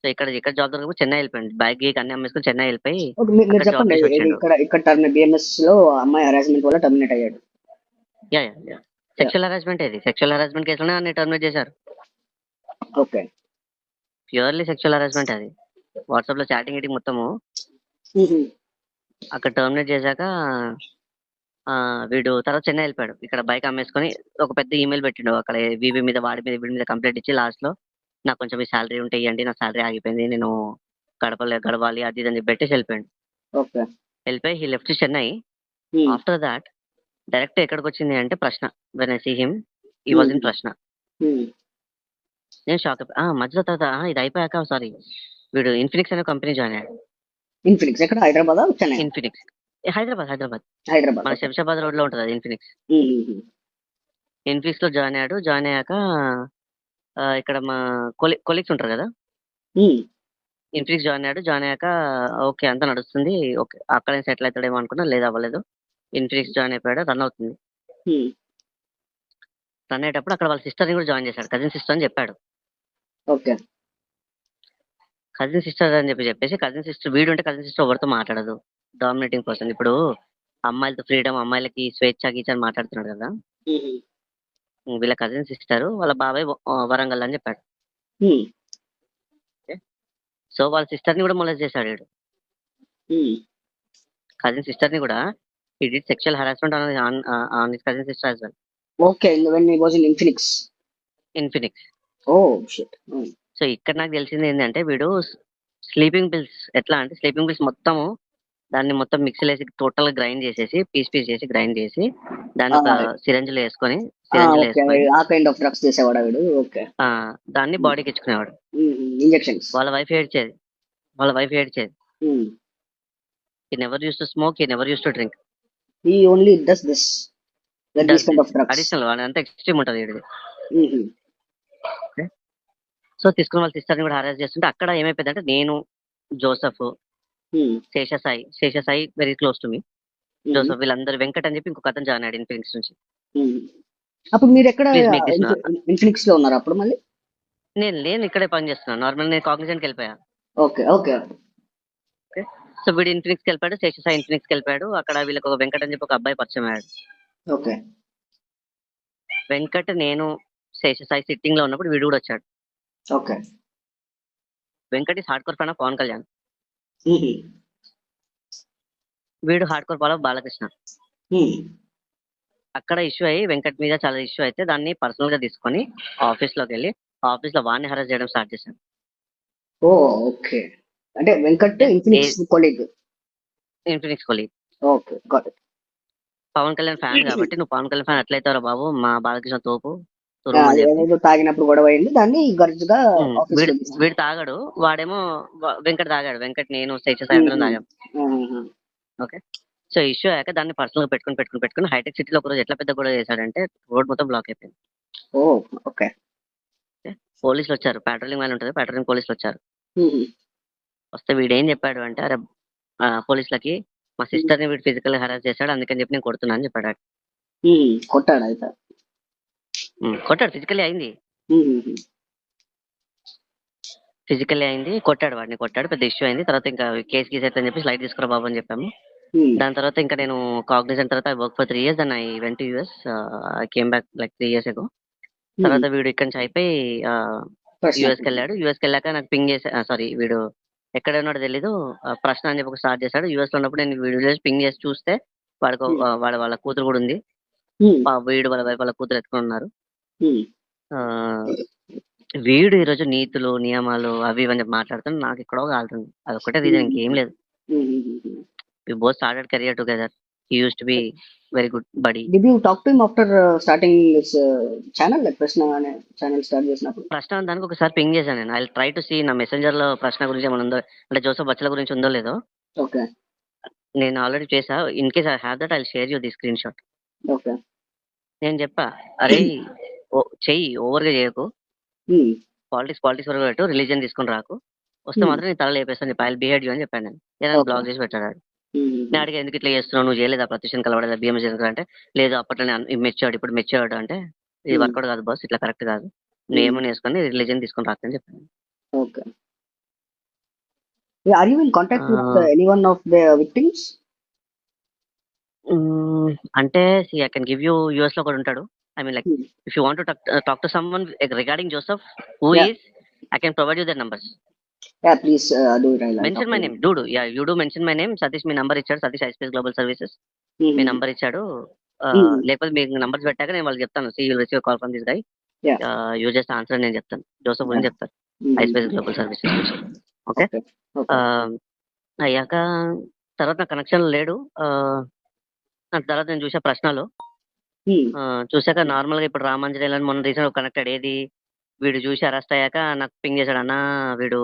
సో ఇక్కడ జాబ్ దొరకకపోతే చెన్నై వెళ్ళిపోయింది. బ్యాగ్ గీక్ అన్ని అమ్మేసుకుని చెన్నై వెళ్ళిపోయి మీరు అక్కడ జాబ్ చెప్పండి, చేసి వచ్చిండు. ఇక్కడ బిఎంఎస్ లో అమ్మాయి హరాస్మెంట్ వల్ల టర్మినేట్ అయ్యాడు. యా సెక్షువల్ హరాస్మెంట్, ఇది సెక్షువల్ హరాస్మెంట్ కేసులోనే అన్ని టర్మినేట్ చేశారు. ఓకే. ప్యూర్లీ సెక్షువల్ హరాస్మెంట్ అది. వాట్సాప్ లో చాటింగ్ గీటింగ్ మొత్తము అక్కడ టర్మినేట్ చేశాక వీడు తర్వాత చెన్నై వెళ్ళిపోయాడు. ఇక్కడ బైక్ అమ్మేసుకొని ఒక పెద్ద ఈమెయిల్ పెట్టిండు అక్కడ వీవీ మీద, వాడి మీద, వీడి మీద కంప్లైంట్ ఇచ్చి లాస్ట్ లో నాకు కొంచెం ఈ శాలరీ ఉంటే ఇవ్వండి, నా శాలరీ ఆగిపోయింది, నేను గడవాలి అది ఇది అని చెప్పి పెట్టేసి వెళ్ళిపోయాడు. ఓకే. వెళ్ళిపోయి he left Chennai. After that direct ఎక్కడికి వచ్చింది అంటే ప్రశ్న. వెన్ ఐ సీ హిమ్ ఈ వాజ్ ఇన్ ప్రశ్న. నేను షాక్ మధ్యలో తర్వాత ఇది అయిపోయాక సారీ వీడు ఇన్ఫినిక్స్ అనే కంపెనీ జాయిన్ అయ్యాడు. ఇన్ఫినిక్స్ ఎక్కడ? హైదరాబాద్, చెన్నై? ఇన్ఫినిక్స్ హైదరాబాద్ హైదరాబాద్. మన శంషాబాద్ రోడ్ లో ఉంటుంది అది ఇన్ఫినిక్స్. ఇన్ఫినిక్స్ లో జాయిన్ అయ్యాడు. జాయిన్ అయ్యాక ఇక్కడ మా కొలీగ్స్ ఉంటారు కదా, ఇన్ఫినిక్స్ జాయిన్ అయ్యాడు. జాయిన్ అయ్యాక ఓకే అంతా నడుస్తుంది, ఓకే అక్కడే సెటిల్ అవుతాడేమో అనుకున్నా, లేదు అవ్వలేదు. ఇన్ఫినిక్స్ జాయిన్ అయిపోయాడు, రన్ అవుతుంది. రన్ అయ్యేటప్పుడు అక్కడ వాళ్ళ సిస్టర్ని కూడా జాయిన్ చేశాడు, కజిన్ సిస్టర్ అని చెప్పాడు. ఓకే. కజిన్ సిస్టర్ అని చెప్పేసి కజిన్ సిస్టర్, వీడు ఉంటే కజిన్ సిస్టర్ ఎవరితో మాట్లాడదు, డామినేటింగ్ పర్సన్. ఇప్పుడు అమ్మాయిలతో ఫ్రీడమ్, అమ్మాయిలకి స్వేచ్ఛ గీచ అని మాట్లాడుతున్నాడు కదా, వీళ్ళ కజిన్ సిస్టర్ వాళ్ళ బాబాయ్ వరంగల్ అని చెప్పాడు. సో వాళ్ళ సిస్టర్ ని కూడా మొలెస్ట్ చేశాడు వీడు. కజిన్ సిస్టర్ ని కూడా he did sexual harassment on his cousin sister as well. Okay. when he was in Infinix. oh shit. So ఇక్కడ నాకు తెలిసింది ఏంటంటే వీడు స్లీపింగ్ పిల్స్, ఎట్లా అంటే స్లీపింగ్ పిల్స్ మొత్తము దాన్ని మొత్తం మిక్సీలో వేసి టోటల్ గ్రైండ్ చేసేసి పీస్ చేసి గ్రైండ్ చేసి దాన్ని ఒక సిరంజిలో వేసుకొని ఆ కైండ్ ఆఫ్ డ్రగ్స్ చేసేవాడు వీడు. ఓకే. దాన్ని బాడీకి ఇచ్చుకునేవాడు. ఇంజెక్షన్స్. వాళ్ళ wife ఏడ్చేది. he never used to smoke, he never used to drink, he only does this kind of drugs. Additional వాడు అంతా ఎక్స్ట్రీమ్ ఉంటుంది వీడిది. సో తీసుకుని వాళ్ళ సిస్టర్ ని కూడా హారాస్ చేస్తుంటే అక్కడ ఏమైపోయిందంటే నేను, Joseph, Seshasai very close to me, Joseph, వీళ్ళందరూ, వెంకట్ అని చెప్పి ఇంకొక అతను జాయిన్ అయ్యాడు ఇన్ఫినిక్స్ నుంచి. అప్పుడు మీరు ఎక్కడ ఇన్ఫినిక్స్ లో ఉన్నారు అప్పుడు? మళ్ళీ నేను ఇక్కడే పని చేస్తున్నాను నార్మల్, నేను కాగ్నిజెంట్కి వెళ్ళిపోయా. ఓకే. ఓకే. సో వీడు ఇన్ఫినిక్స్కి వెళ్ళిపోయాడు, శేషసాయి ఇన్ఫినిక్స్కి వెళ్ళిపోయాడు. అక్కడ వీళ్ళకి ఒక వెంకట్ అని చెప్పి ఒక అబ్బాయి పరిచయం అయ్యాడు. ఓకే. వెంకట్, నేను, శేషసాయి సిట్టింగ్ లో ఉన్నప్పుడు వీడు కూడా వచ్చాడు. Okay. Venkat is hardcore fan of Pawan Kalyan, వీడు hardcore follow of Balakrishna. అక్కడ ఇష్యూ అయ్యి వెంకట్ మీద చాలా ఇష్యూ అయితే దాన్ని పర్సనల్ గా తీసుకొని ఆఫీస్ లోకి వెళ్ళి ఆఫీస్ లో వాడిని హరాస్ చేయడం స్టార్ట్ చేశాను. Oh okay. అంటే Venkat Infinix colleague. Infinix colleague. Okay, got it. Pawan Kalyan fan కాబట్టి నువ్వు పవన్ కళ్యాణ్ ఫ్యాన్ ఎట్లయితారా బాబు, మా బాలకృష్ణ తోపు తురుమని చెప్పి ఏదో తాగినప్పుడు గొడవ అయింది, దాన్ని గర్జుగా ఆఫీస్ వీడు లో తీసుకున్నాడు. వీడు తాగాడు, వాడేమో వెంకట్ తాగాడు, వెంకట్ నేను శేష సాయంత్రం తాగాం. ఓకే. సో ఇష్యూ అయ్యాక దాన్ని పర్సనల్ గా పెట్టుకుని హైటెక్ సిటీలో ఒక రోజు ఎట్లా పెద్ద గొడవ చేశాడంటే రోడ్ మొత్తం బ్లాక్ అయిపోయింది. ఓ ఓకే. పోలీసులు వచ్చారు, పెట్రోలింగ్ వ్యాన్ ఉంటుంది, పెట్రోలింగ్ పోలీసులు వచ్చారు. వస్తే వీడు ఏం చెప్పాడు అంటే, అరే పోలీసులకి మా సిస్టర్ ని వీడు ఫిజికల్ హెరాస్ చేశాడు అందుకని చెప్పి నేను కొడుతున్నా అని చెప్పాడు. కొట్టాడు అయితే. కొట్టాడు, ఫిజికల్లీ అయింది, ఫిజికల్లీ అయింది, కొట్టాడు, వాడిని కొట్టాడు, పెద్ద ఇష్యూ అయింది. తర్వాత ఇంకా కేసు గీస్ అయితే అని చెప్పి స్లైడ్ తీసుకురా బాబు అని చెప్పాము. దాని తర్వాత ఇంకా నేను కాగ్నిజెంట్ తర్వాత I work for 3 years and I went to US. I came back like 3 years ago. తర్వాత వీడు ఇక్కడి నుంచి అయిపోయి యూఎస్కి వెళ్ళాడు. యూఎస్కి వెళ్ళాక నాకు పింగ్ చేసా, సారీ వీడు ఎక్కడ ఉన్నాడో తెలీదు, ప్రశ్న అని చెప్పి స్టార్ట్ చేశాడు. యూఎస్ లో ఉన్నప్పుడు నేను వీడియో చేసి పింగ్ చేసి చూస్తే వాడికి వాళ్ళ కూతురు కూడా ఉంది, వీడు వాళ్ళ వైపు వాళ్ళ కూతురు ఎత్తుకుని ఉన్నారు. వీడు ఈరోజు నీతులు నియమాలు అవి ఇవన్నీ చెప్పి మాట్లాడుతున్నా, నాకు ఎక్కడో కాలుతుంది. అది ఒకటే రీజన్, ఇంకేం లేదు. We both started career together. He used to be very good buddy. Did you talk to him after starting this channel, like ప్రశ్న అనే ఛానల్ స్టార్ట్ చేసినప్పుడు? ప్రశ్న దానికి ఒకసారి పింగ్ చేశాను నేను. ఐ ట్రై టు సీ నా మెసెంజర్ లో ప్రశ్న గురించి ఏమైనా ఉందో, అంటే జోసఫ్ బచ్చల గురించి ఉందో లేదో. ఓకే. నేను ఆల్రెడీ చేసా. In case I have that I share you the screen shot. Okay. నేను చెప్పా, అరే చెయ్యి, ఓవర్ గా చేయకు, పాలిటిక్స్ వరకు పెట్టు, రిలీజియన్ తీసుకుని రాకు, వస్తే మాత్రం నేను తల లేపేస్తాను చెప్పి, ఐ బిహేడ్ యూ అని చెప్పాను నేను. నేను బ్లాక్ చేసి పెట్టాడు. నేను అడిగా, ఎందుకు ఇట్లా చేస్తున్నావు, నువ్వు చేయలేదా ప్రత్యక్షం కలవడదా బిఎంఎస్ అంటే, లేదు అప్పట్లో మెచ్చాడు, ఇప్పుడు మెచ్చాడు అంటే, ఇది వర్కౌట్ కాదు బాస్, ఇట్లా కరెక్ట్ కాదు, నువ్వేమో వేసుకొని రిలీజియన్ తీసుకొని రాకని చెప్పాను. Okay. Are you in contact with anyone of the victims? అంటే I can give you, US లో కూడా ఉంటాడు. I mean like if you want to talk to someone regarding Joseph who is, I can provide you their numbers. Yeah, please do it. Mention my name, dude. Yeah, you do mention my name. Satish మీ number ఇచ్చాడు, Satish iSpace global services మీ number ఇచ్చాడు. లేకపోతే మీకు numbers పెట్టాక నేను వాళ్ళకి చెప్తాను, see you receive call from this guy, you just answer నేను చెప్తాను, జోసెఫ్ గురించి చెప్తాను, ఐస్పీస్ గ్లోబల్ సర్వీసెస్. ఓకే. అయ్యాక తర్వాత నా కనెక్షన్ లేడు. తర్వాత నేను చూసా ప్రశ్నలు, చూసాక నార్మల్ గా ఇప్పుడు రామాంజనేయులు మొన్న రీసెంట్ కనెక్టెడ్, ఏది వీడు చూసి అరెస్ట్ అయ్యాక నాకు పింగ్ చేశాడు, అన్న వీడు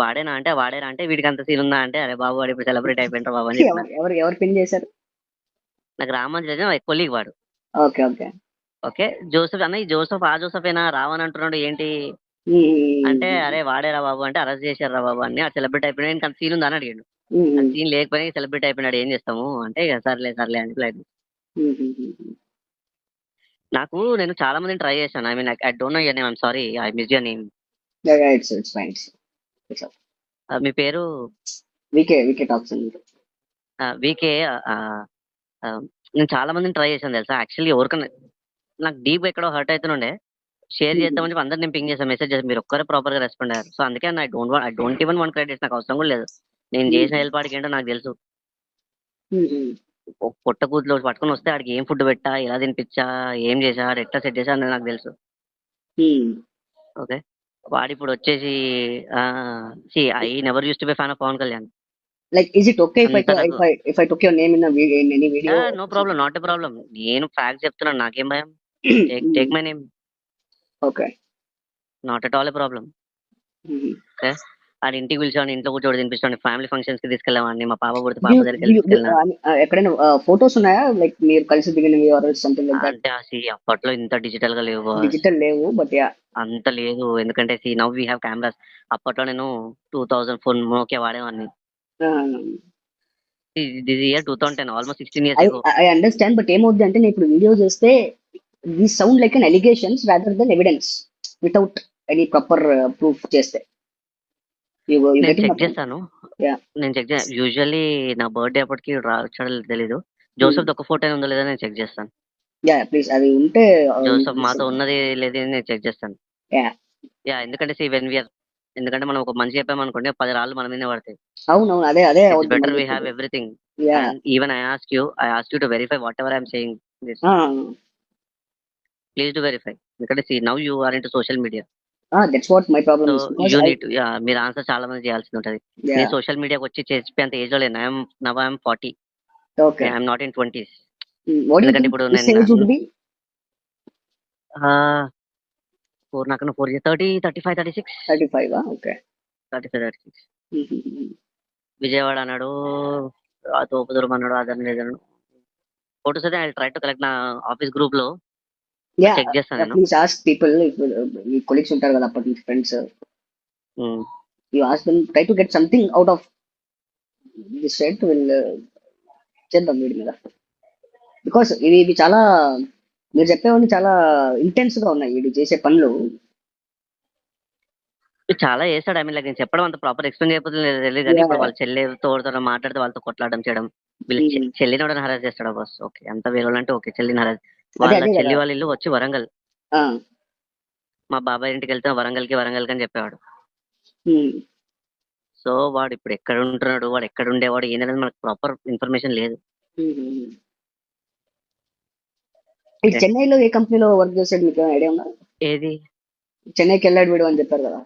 వాడేనా అంటే వీడికి అంత సీన్ ఉందా అంటే, అరే బాబు వాడు ఇప్పుడు సెలబ్రేట్ అయిపోయింటారు బాబు అని చెప్పిన. ఎవరు పిన్ చేశారు? నాకు రామాంజనేయులు కొలీగ్ వాడు. Okay okay okay. జోసెఫ్ అన్న, ఈ జోసెఫ్ ఆ జోసెఫేనా రావని అంటున్నాడు ఏంటి అంటే, అరే వాడేరా బాబు అంటే, అరెస్ట్ చేశారు రా బాబు అని, సెలబ్రేట్ అయిపోయినా ఇంకా సీన్ ఉందా అని అడిగాడు. సీన్ లేకపోయినా సెలబ్రేట్ అయిపోయినాడు, ఏం చేస్తాము అంటే, సర్లే అని ప్లాన్. నాకు నేను చాలా మందిని ట్రై చేశాను. I mean I don't know your name, I'm sorry, I miss your name. It's fine. మీ పేరు? VK talks. వికే. నేను చాలా మందిని ట్రై చేశాను తెలుసా. యాక్చువల్లీ ఎవరికన్నా నాకు డీప్ ఎక్కడో హర్ట్ అవుతుండే, షేర్ చేద్దామని అందరు నేను పింగ్ చేశాను, మెసేజ్ చేశాను, మీరు ఒక్కరే ప్రాపర్ గా రెస్పాండ్ అయ్యారు. సో అందుకే I don't even want credits, నాకు అవసరం కూడా లేదు. నేను చేసిన హెల్ప్ ఆడికి ఏంటో నాకు తెలుసు. పొట్ట కూతులు పట్టుకుని వస్తే ఆడికి ఏం ఫుడ్ పెట్టా, ఎలా తినిపించా, ఏం చేసా, ఎట్లా సెట్ చేసా అనేది నాకు తెలుసు. ఓకే. వాడి ఇప్పుడు వచ్చేసి I never use to be fan of Pawan Kalyan. Like, is it okay if I took your name in any video? No problem, not a problem. నేను ఫ్యాక్ట్ చెప్తున్నాను, నాకేం భయం. Take my name. Okay. Not at all a problem. Okay. అది ఇంటికి పిలిచాను, ఇంట్లో కూర్చోడు తినిపిస్తాను, family functions కి తీసుకెళ్ళామని, మా పాప పుడితే పాప దగ్గరికి ఎక్కడైనా ఫోటోస్ ఉన్నాయా, లైక్ మీరు కలిసి దిగినవి ఆర్ సంథింగ్ లైక్ దట్? అంటే అప్పట్లో ఇంత డిజిటల్ గా లేవు, బట్ యా అంత లేదు. ఎందుకంటే నౌ వీ హ్యావ్ కెమెరాస్. అప్పట్లో నేను 2004 Nokia వాడేవాడిని. This year 2010, almost 16 years ago. I understand, but ఏమవుద్ది అంటే, నేను ఇప్పుడు వీడియో చేస్తే these sound like an allegations rather than evidence without any proper proof చేస్తే. నేను చెక్ చేస్తాను. యూజువల్లీ నా బర్త్డే అప్పటికి వచ్చాడో తెలీదు. జోసెఫ్ ఒక ఫోటో ఉందో లేదో నేను చెక్ చేస్తాను. ప్లీజ్, అది ఉంటే జోసెఫ్ మాతో ఉన్నది లేదని నేను చెక్ చేస్తాను. ఎందుకంటే మనం ఒక మంచి చెప్పామనుకోండి, 10 రాళ్ళు మన మీదే పడతాయి. అవును, అదే better we have everything. Yeah. And even I asked you to verify whatever I'm saying this. Please do verify. Because see, now you are into social media. That's what my problem So is, because you I, need to, మీరు answer చాలా మంది చేయాల్సి ఉంటుంది. నేను yeah, social మీడియాకి వచ్చి చేసేంత age లో లేను. I'm 40. okay. I'm not in 20s. What do you ఎందుకంటే think ఇప్పుడు this age would be? నాకన్నా 4 30 35 36 35, okay. 35 36. Mm-hmm. విజయవాడ అన్నాడు, తోపుదూరం అన్నాడు, అదని లేదన్నాడు. ఫోటోస్ అయితే ఐ ట్రై టు కలెక్ట్ నా ఆఫీస్ గ్రూప్ లో Yeah, చెక్ చేస్తాను నేను. please ask people, if me colleagues ఉంటారు కదా అప్పటి నుంచి friends, you ask them, try to get something out of this set, will చేద్దాం వీడి మీద, బికాస్ ఇవి చాలా, మీరు చెప్పేవన్నీ చాలా ఇంటెన్స్ గా ఉన్నాయి వీడు చేసే పనులు. చాలా చేస్తాడు. ఐ మీన్ లైక్ నేను చెప్పడం అంత ప్రాపర్ ఎక్స్ప్లెయిన్ చేయకపోతే తెలియదు కానీ, ఇప్పుడు వాళ్ళ చెల్లెతో మాట్లాడితే వాళ్ళతో కొట్లాడడం చేయడం, వీళ్ళు చెల్లిని కూడా హరాజ్ చేస్తాడు బాస్. ఓకే, అంత వేరే అంటే ఓకే, చెల్లిని హరాజ్. వాళ్ళ చెల్లి వాళ్ళ ఇల్లు వచ్చి వరంగల్. మా బాబాయ్ ఇంటికి వెళ్తే వరంగల్కి అని చెప్పేవాడు. సో వాడు ఇప్పుడు ఎక్కడ ఉంటున్నాడు, వాడు ఎక్కడ ఉండేవాడు ఏంటనేది మనకు ప్రాపర్ ఇన్ఫర్మేషన్ లేదు. చెన్నైలో ఏ కంపెనీలో వర్క్ చేసాడు మీకు ఐడియా ఉందా? ఏది చెన్నైకి వెళ్ళాడు వీడు అని చెప్పారు కదా.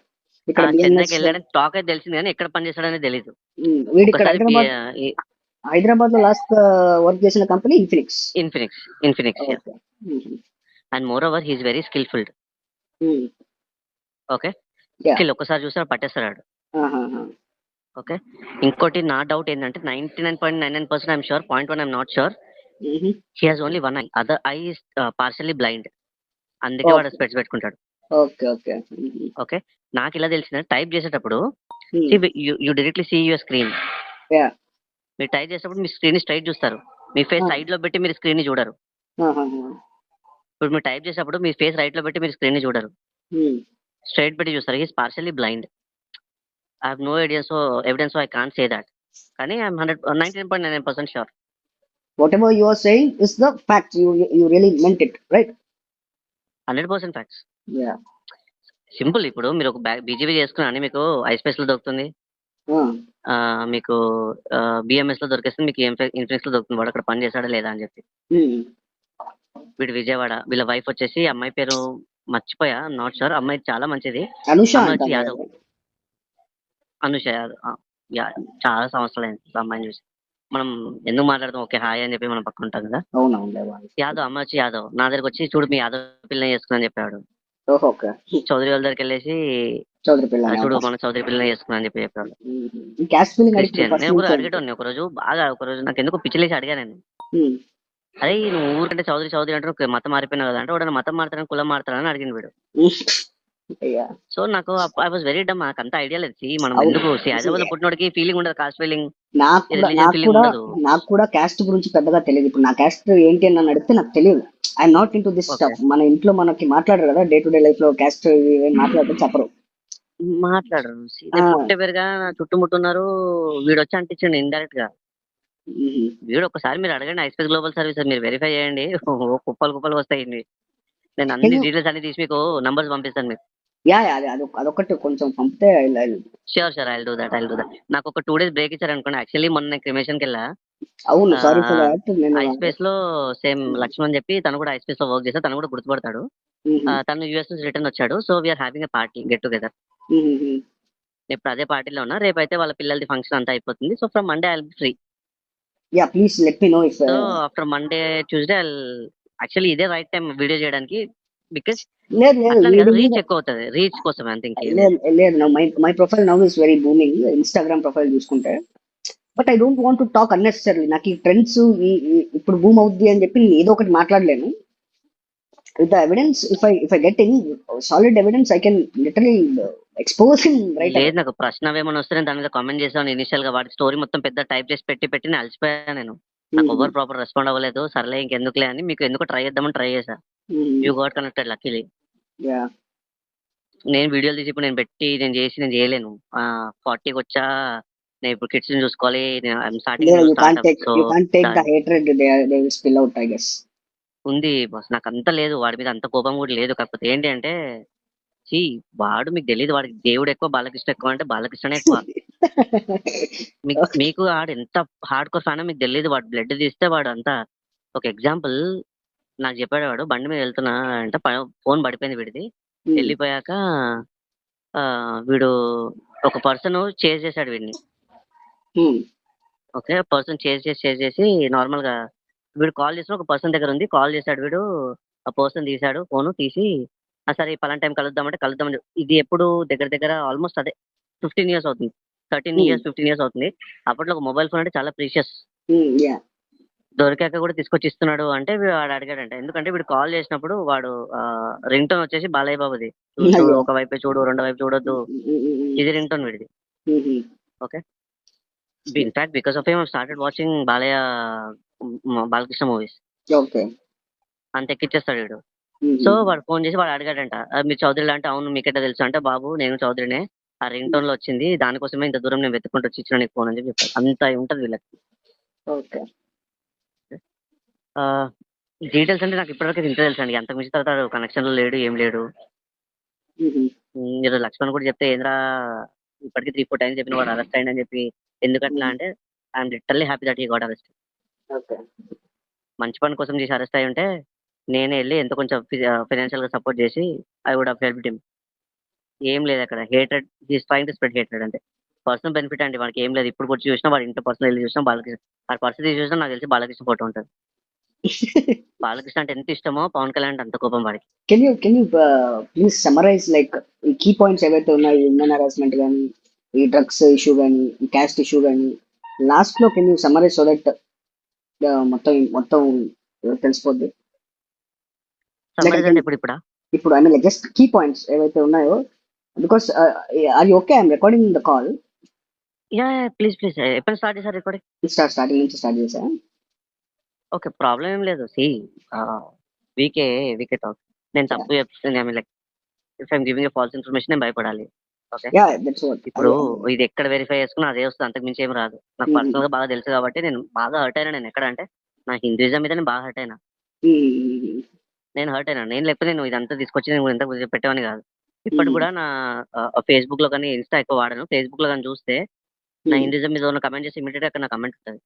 ఇక్కడ చెన్నైకి వెళ్ళాడని టాక్ అయితే తెలిసింది కానీ ఎక్కడ పని చేస్తాడని తెలియదు. వీడు ఇక్కడ హైదరాబాద్ లో లాస్ట్ వర్క్ చేసిన company Infinix. And moreover he is very skillful. Okay, skill ఒక్కసారి చూసాడు పట్టేస్తాడు. ఓకే, ఇంకోటి నా డౌట్ ఏంటంటే 99.99% I'm sure, 0.1 I'm not sure. He has only one eye, other eye is partially blind. అందుకే వాడు స్పెట్స్ పెట్టుకుంటాడు. ఓకే, నాకు ఇలా తెలిసిన టైప్ చేసేటప్పుడు you directly see your screen. మీరు టైప్ చేసేటప్పుడు మీ స్క్రీన్ స్ట్రైట్ చూస్తారు, మీ ఫేస్ సైడ్ లో పెట్టి మీరు స్క్రీన్ ని చూడరు. ఇప్పుడు మీరు టైప్ చేసేటప్పుడు మీ ఫేస్ రైట్ లో పెట్టి మీరు స్క్రీన్ ని చూడరు, స్ట్రైట్ పెట్టి చూస్తారు. He's partially blind. I have no evidence, so I can't say that. కానీ I'm 99.99% sure. Whatever you are saying is the fact. You really meant it, right? 100% facts. Yeah. Simple. ఇప్పుడు మీరు ఒక BGB చేసుకున్నాను, మీకు ispace లో దొరుకుతుంది, మీకు BMS లో దొరికేస్తుంది, మీకు ఇన్ఫినిక్స్ లో దొరుకుతుంది. వాడు అక్కడ పని చేశాడా లేదా అని చెప్పి. వీడు విజయవాడ, వీళ్ళ వైఫ్ వచ్చేసి అమ్మాయి పేరు మర్చిపోయా, నాట్ షూర్. అమ్మాయి చాలా మంచిది, అనుష యాదవ్. అనుష యాదవ్, చాలా సంవత్సరాలు అయింది అమ్మాయిని చూసి. మనం ఎందుకు మాట్లాడతాం, ఓకే హాయ్ అని చెప్పి మనం పక్కన ఉంటాం కదా. యాదవ్, అమ్మాయి వచ్చి యాదవ్. నా దగ్గరకు వచ్చి చూడు మీ యాదవ్ పిల్లని చేసుకుని చెప్పాడు. చౌదరి వాళ్ళ దగ్గరికి వెళ్ళేసి చూడు మన చౌదరి పిల్లని చేసుకున్నా అని చెప్పి చెప్పాడు. క్రిస్టియన్. నేను కూడా అడిగేటోని ఒకరోజు, ఒకరోజు నాకు ఎందుకు పిచ్చిలేసి అడిగా నేను, అదే నువ్వు ఊరికంటే చౌదరి అంటే మతం మారిపోయినావు కదా అంటే, వాడు మతం మారుతానని కులం మారుతానని అడిగింది వీడు. సో నాకు ఐ వాజ్ వెరీ డమ్, నాకు అంత ఐడియా లేదు. మనం ఎందుకు హైదరాబాద్ లో పుట్టినోడికి ఫీలింగ్ ఉండదు, కాస్ట్ ఫీలింగ్, నాకు కూడా క్యాస్ట్ గురించి పెద్దగా తెలియదు. ఇప్పుడు నా క్యాస్ట్ ఏంటి అని నన్ను అడిగితే నాకు తెలియదు. I'm not in to this stuff. మన ఇంట్లో మనకి మాట్లాడరు కదా, డే టు డే లైఫ్ లో క్యాస్ట్ మాట్లాడటం చెప్పరు. మాట్లాడరు. పుట్టే పేరుగా చుట్టుముట్టున్నారు. వీడు వచ్చి అంటించండి ఇండైరెక్ట్ గా. వీడు ఒక్కసారి మీరు అడగండి ఐస్పేస్ గ్లోబల్ సర్వీస్, మీరు వెరిఫై చేయండి, కుప్పలు వస్తాయండి. నేను అన్ని డీటెయిల్స్ అన్ని తీసి మీకు నంబర్స్ పంపిస్తాను మీకు. అదొకటి కొంచెం పంపితే sure I will do that. నాకు ఒక 2 days బ్రేక్ ఇచ్చారు అనుకోండి. యాక్చువల్లీ మొన్న నేను క్రిమేషన్ కి వెళ్ళా. అవును, సారీ ఫర్ దట్. ఐస్పేస్ లో సేమ్ లక్ష్మణ్ అని చెప్పి తను కూడా ఐస్పేస్ లో వర్క్ చేస్తా, తను కూడా గుర్తుపడతాడు. తను యూఎస్ నుంచి రిటర్న్ వచ్చాడు. So we're having a party, get together. ఇప్పుడు అదే పార్టీలో ఉన్నా. రేపు అయితే వాళ్ళ పిల్లలది ఫంక్షన్ అంతా అయిపోతుంది. So from Monday I will be free. Please let me know if so after Monday Tuesday actually ఇదే రైట్ టైం వీడియో చేయడానికి, బికాస్ రీచ్ ఎక్కువ అవుతుంది, రీచ్ కోసం అంతే. లేదు, my profile now is very booming, Instagram profile చూసుకుంటే. But I don't want to talk unnecessary. నాకు ఈ ట్రెండ్స్ ఇప్పుడు బూమ్ అవుద్ది అని చెప్పి నేను ఏదో ఒకటి మాట్లాడలేను. With the evidence, if I get any solid evidence, I can literally expose him right. లేదు, నాకు ప్రశ్న ఏమైనా వస్తే నేను దాని మీద కామెంట్ చేసాను ఇనిషియల్ గా. వాడి స్టోరీ మొత్తం పెద్ద టైప్ చేసి పెట్టి నేను అలసిపోయా. నేను నాకు ఎవరు ప్రాపర్ రెస్పాండ్ అవ్వలేదు. సర్లే ఇంకెందుకులే అని మీకు ఎందుకు ట్రై చేద్దామని ట్రై చేశా. You got connected luckily. నేను వీడియోలు తీసి ఇప్పుడు నేను పెట్టి నేను చేయలేను. 40కి వచ్చా, నేను ఇప్పుడు కిడ్స్ ని చూసుకోవాలి. ఉంది బాస్, నాకు అంత లేదు, వాడి మీద అంత కోపం కూడా లేదు. కాకపోతే ఏంటి అంటే వాడు మీకు తెలియదు, వాడికి దేవుడు ఎక్కువ బాలకృష్ణ ఎక్కువ అంటే బాలకృష్ణనే ఎక్కువ. మీకు ఆడు ఎంత హార్డ్ కోర్ ఫ్యానో మీకు తెలియదు. వాడు బ్లడ్ తీస్తే వాడు అంతా ఒక ఎగ్జాంపుల్ నాకు చెప్పాడు. వాడు బండి మీద వెళ్తున్నా అంటే ఫోన్ పడిపోయింది వీడిది. వెళ్ళిపోయాక వీడు ఒక పర్సన్ చేజ్ చేశాడు వీడిని. ఓకే, పర్సన్ చేజ్ చేసి నార్మల్ గా వీడు కాల్ చేసిన ఒక పర్సన్ దగ్గర ఉంది. కాల్ చేశాడు వీడు, ఆ పర్సన్ తీశాడు ఫోన్ తీసి, సరే పలానా టైం కలుద్దామంటే కలుద్దామని. ఇది ఎప్పుడు దగ్గర ఆల్మోస్ట్ అదే 15 years అవుతుంది, 13 years 15 years అవుతుంది. అప్పట్లో ఒక మొబైల్ ఫోన్ అంటే చాలా ప్రీషియస్. దొరికాక కూడా తీసుకొచ్చి ఇస్తున్నాడు అంటే వాడు అడిగాడంట. ఎందుకంటే వీడు కాల్ చేసినప్పుడు వాడు రింగ్ టోన్ వచ్చేసి బాలయ్య బాబుది. చూడు, ఒక వైపే చూడు, రెండో వైపు చూడొద్దు, ఇది రింగ్ టోన్ వీడిది. Okay, in fact because of him I started watching Balakrishna movies. అంత ఎక్కిచ్చేస్తాడు వీడు. సో వాడు ఫోన్ చేసి వాడు అడిగాడంట, మీరు చౌదరి అంటే అవును మీకెట్టా తెలుసు అంటే, బాబు నేను చౌదరినే, ఆ రింగ్ టోన్ లో వచ్చింది, దానికోసమే ఇంత దూరం నేను వెతుక్కుంటూ వచ్చి ఇచ్చిన నీకు ఫోన్ అని చెప్పి చెప్పాడు. అంత ఉంటది వీళ్ళకి. డీటెయిల్స్ అంటే నాకు ఇప్పటివరకు ఇంత తెలుసు అండి. అంతకు మించి తర్వాత కనెక్షన్ లో లేడు, ఏం లేడు. మీరు లక్ష్మణ్ కూడా చెప్తే ఏంద్రా ఇప్పటికి 3-4 times చెప్పిన వాడు అరెస్ట్ అయ్యిందని చెప్పి, ఎందుకట్లా అంటే I'm literally happy that he got arrest. మంచి పని కోసం చేసి అరెస్ట్ అయి ఉంటే నేనే వెళ్ళి ఎంత కొంచెం ఫైనాన్షియల్ గా సపోర్ట్ చేసి I would have helped him. ఏం లేదు అక్కడ, hated, he's trying to spread hated అంటే. పర్సనల్ బెనిఫిట్ అండి వాడికి, ఏం లేదు. ఇప్పుడు వచ్చి చూసినా వాడి ఇంట్లో పర్సనల్ వెళ్ళి చూసినా బాలకృష్ణ, ఆ పరిస్థితి చూసినా నాకు తెలిసి బాలకృష్ణ ఫోటో ఉంటుంది. బాలకృష్ణ అంటే ఎంత ఇష్టమో పవన్ కళ్యాణ్ అంటే అంత కోపం వాడికి. Can you please summarise like ఈ కీ పాయింట్స్ ఏవైతే ఉన్నాయి, హ్యూమన్ హరాస్మెంట్ కానీ, ఈ డ్రగ్స్ ఇష్యూ కానీ, ఈ క్యాస్ట్ ఇష్యూ కానీ, లాస్ట్ లో can you summarise so that మొత్తం తెలిసిపోద్ది. ఇప్పుడు I mean just key points ఏవైతే ఉన్నాయో, బికాస్ అది okay, I'm recording the call. Yeah please ఎప్పుడు స్టార్ట్ చేశారు రికార్డింగ్? స్టార్టింగ్ నుంచి స్టార్ట్ చేశా. ఓకే, ప్రాబ్లం ఏం లేదు. సి వీకే టాక్. నేను తప్పు చెప్తుంది, I mean like if I'm giving false information నేను భయపడాలి. ఓకే, ఇప్పుడు ఇది ఎక్కడ వెరిఫై చేసుకున్నా అదే వస్తుంది, అంతకు మించి ఏం రాదు. నాకు పర్సనల్ గా బాగా తెలుసు కాబట్టి నేను బాగా హర్ట్ అయినా. నేను ఎక్కడ అంటే నా హిందూయిజం మీద నేను బాగా హర్ట్ అయినా. నేను హర్ట్ అయినా. నేను లేకపోతే నేను ఇదంతా తీసుకొచ్చి నేను ఎంత పెట్టేవని కాదు. ఇప్పటి కూడా నా ఫేస్బుక్ లో కానీ, ఇన్స్టా ఎక్కువ వాడను. ఫేస్బుక్ లో కానీ చూస్తే నా హిందూయిజం మీద ఉన్న కమెంట్ చేసి ఇమీడియట్ అక్కడ నా కమెంట్ ఉంటుంది.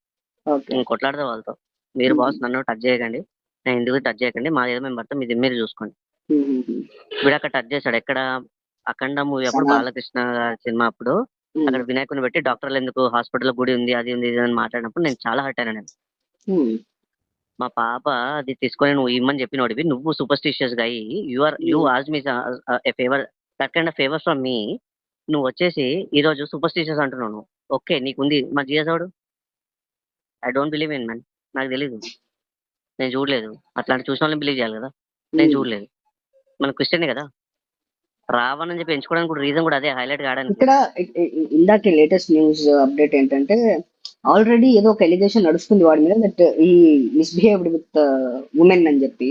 నేను కొట్లాడతా వాళ్ళతో, మీరు బాస్ నన్ను టచ్ చేయకండి, నేను ఎందుకు టచ్ చేయకండి, మా ఏదో మేము పడతాం, మీది మీరు చూసుకోండి. వీడు అక్కడ టచ్ చేశాడు. ఎక్కడ అఖండ మూవీ అప్పుడు, బాలకృష్ణ సినిమా అప్పుడు అక్కడ వినాయకుని పెట్టి డాక్టర్లు ఎందుకు హాస్పిటల్ గుడి ఉంది, అది ఉంది, ఇది అని మాట్లాడినప్పుడు నేను చాలా హర్ట్ అయినా. నేను మా పాప అది తీసుకొని నువ్వు ఇమ్మని చెప్పినోడివి, నువ్వు సూపర్స్టిషియస్ గా you ask me favour, that kind of favour from me, నువ్వు వచ్చేసి ఈ రోజు సూపర్స్టిషియస్ అంటున్నావు. ఓకే, నీకుంది, మా జియాసోడు I don't believe in man. నాకు తెలీదు, నేను చూడలేదు. అట్లాంటి చూసిన వాళ్ళని బిలీవ్ చేయాలి కదా, నేను చూడలేదు. మన క్రిస్టియనే కదా, రావణ్ అని చెప్పి ఎంచుకోవడానికి కూడా రీజన్ కూడా అదే, హైలైట్ కావడానికి. ఇక్కడ ఇందాక లేటెస్ట్ న్యూస్ అప్డేట్ ఏంటంటే, ఆల్రెడీ ఏదో ఒక ఎలిగేషన్ నడుస్తుంది వాడి మీద, దట్ ఈ మిస్బిహేవ్డ్ విత్ ఉమెన్ అని చెప్పి